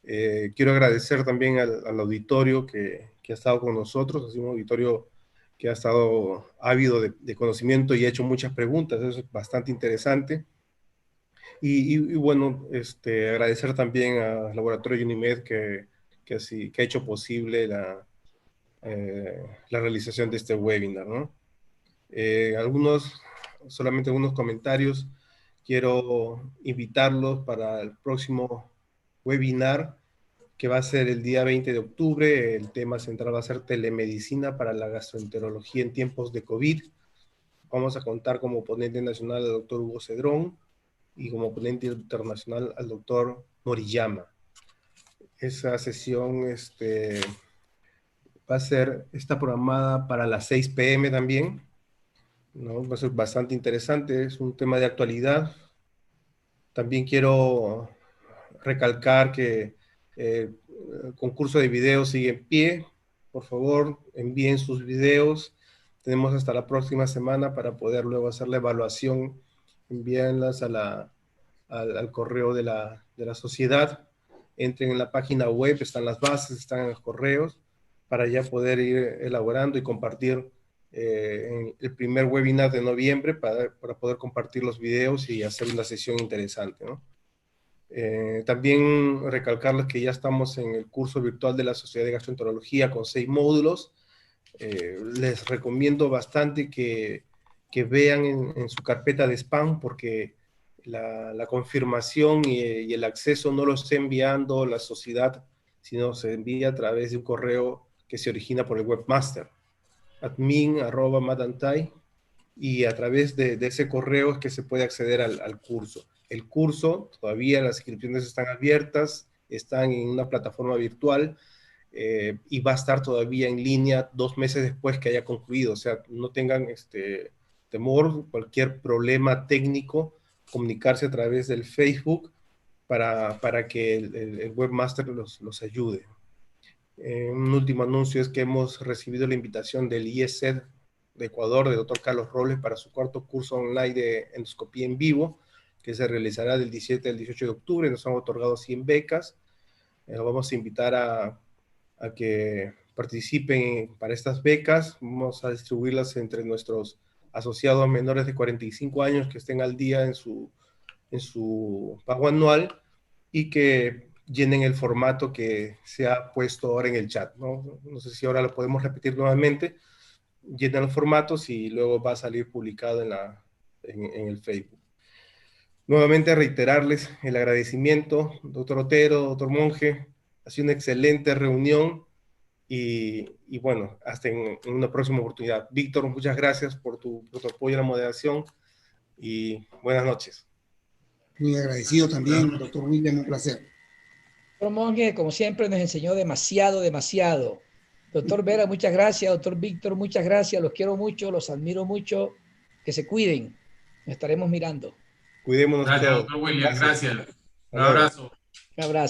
[SPEAKER 1] Quiero agradecer también al auditorio que ha estado con nosotros, ha sido un auditorio que ha estado ávido de conocimiento y ha hecho muchas preguntas, eso es bastante interesante. Y bueno, agradecer también al Laboratorio Unimed que ha hecho posible la realización de este webinar, ¿no? Solamente algunos comentarios. Quiero invitarlos para el próximo webinar, que va a ser el día 20 de octubre. El tema central va a ser telemedicina para la gastroenterología en tiempos de COVID. Vamos a contar como ponente nacional al doctor Hugo Cedrón y como ponente internacional al doctor Moriyama. Esa sesión está programada para las 6 p.m. también, ¿no? Va a ser bastante interesante, es un tema de actualidad. También quiero recalcar que el concurso de videos sigue en pie. Por favor, envíen sus videos. Tenemos hasta la próxima semana para poder luego hacer la evaluación. Envíenlas al correo de la sociedad. Entren en la página web, están las bases, están en los correos, para ya poder ir elaborando y compartir en el primer webinar de noviembre para poder compartir los videos y hacer una sesión interesante, ¿no? También recalcarles que ya estamos en el curso virtual de la Sociedad de Gastroenterología con 6 módulos. Les recomiendo bastante que vean en su carpeta de spam, porque la confirmación y el acceso no lo está enviando la sociedad, sino se envía a través de un correo que se origina por el webmaster, admin@madantay, y a través de ese correo es que se puede acceder al curso. El curso, todavía las inscripciones están abiertas, están en una plataforma virtual y va a estar todavía en línea 2 meses después que haya concluido. O sea, no tengan temor, cualquier problema técnico, comunicarse a través del Facebook para que el webmaster los ayude. Un último anuncio es que hemos recibido la invitación del IESED de Ecuador, del doctor Carlos Robles, para su cuarto curso online de endoscopía en vivo, que se realizará del 17 al 18 de octubre. Nos han otorgado 100 becas. Vamos a invitar a que participen para estas becas. Vamos a distribuirlas entre nuestros asociados menores de 45 años que estén al día en su pago anual y que llenen el formato que se ha puesto ahora en el chat, ¿no? No sé si ahora lo podemos repetir nuevamente. Llenan los formatos y luego va a salir publicado en el Facebook. Nuevamente reiterarles el agradecimiento, doctor Otero, doctor Monge. Ha sido una excelente reunión y bueno, hasta en una próxima oportunidad. Víctor, muchas gracias por tu apoyo a la moderación y buenas noches.
[SPEAKER 3] Muy agradecido también, doctor William, un placer.
[SPEAKER 4] Doctor Monge, como siempre, nos enseñó demasiado, demasiado. Doctor Vera, muchas gracias. Doctor Víctor, muchas gracias. Los quiero mucho, los admiro mucho. Que se cuiden. Nos estaremos mirando.
[SPEAKER 1] Cuidémonos
[SPEAKER 2] Gracias,
[SPEAKER 1] todos.
[SPEAKER 2] doctor William. Gracias. Un
[SPEAKER 1] Hasta luego.
[SPEAKER 2] abrazo.
[SPEAKER 4] Un abrazo.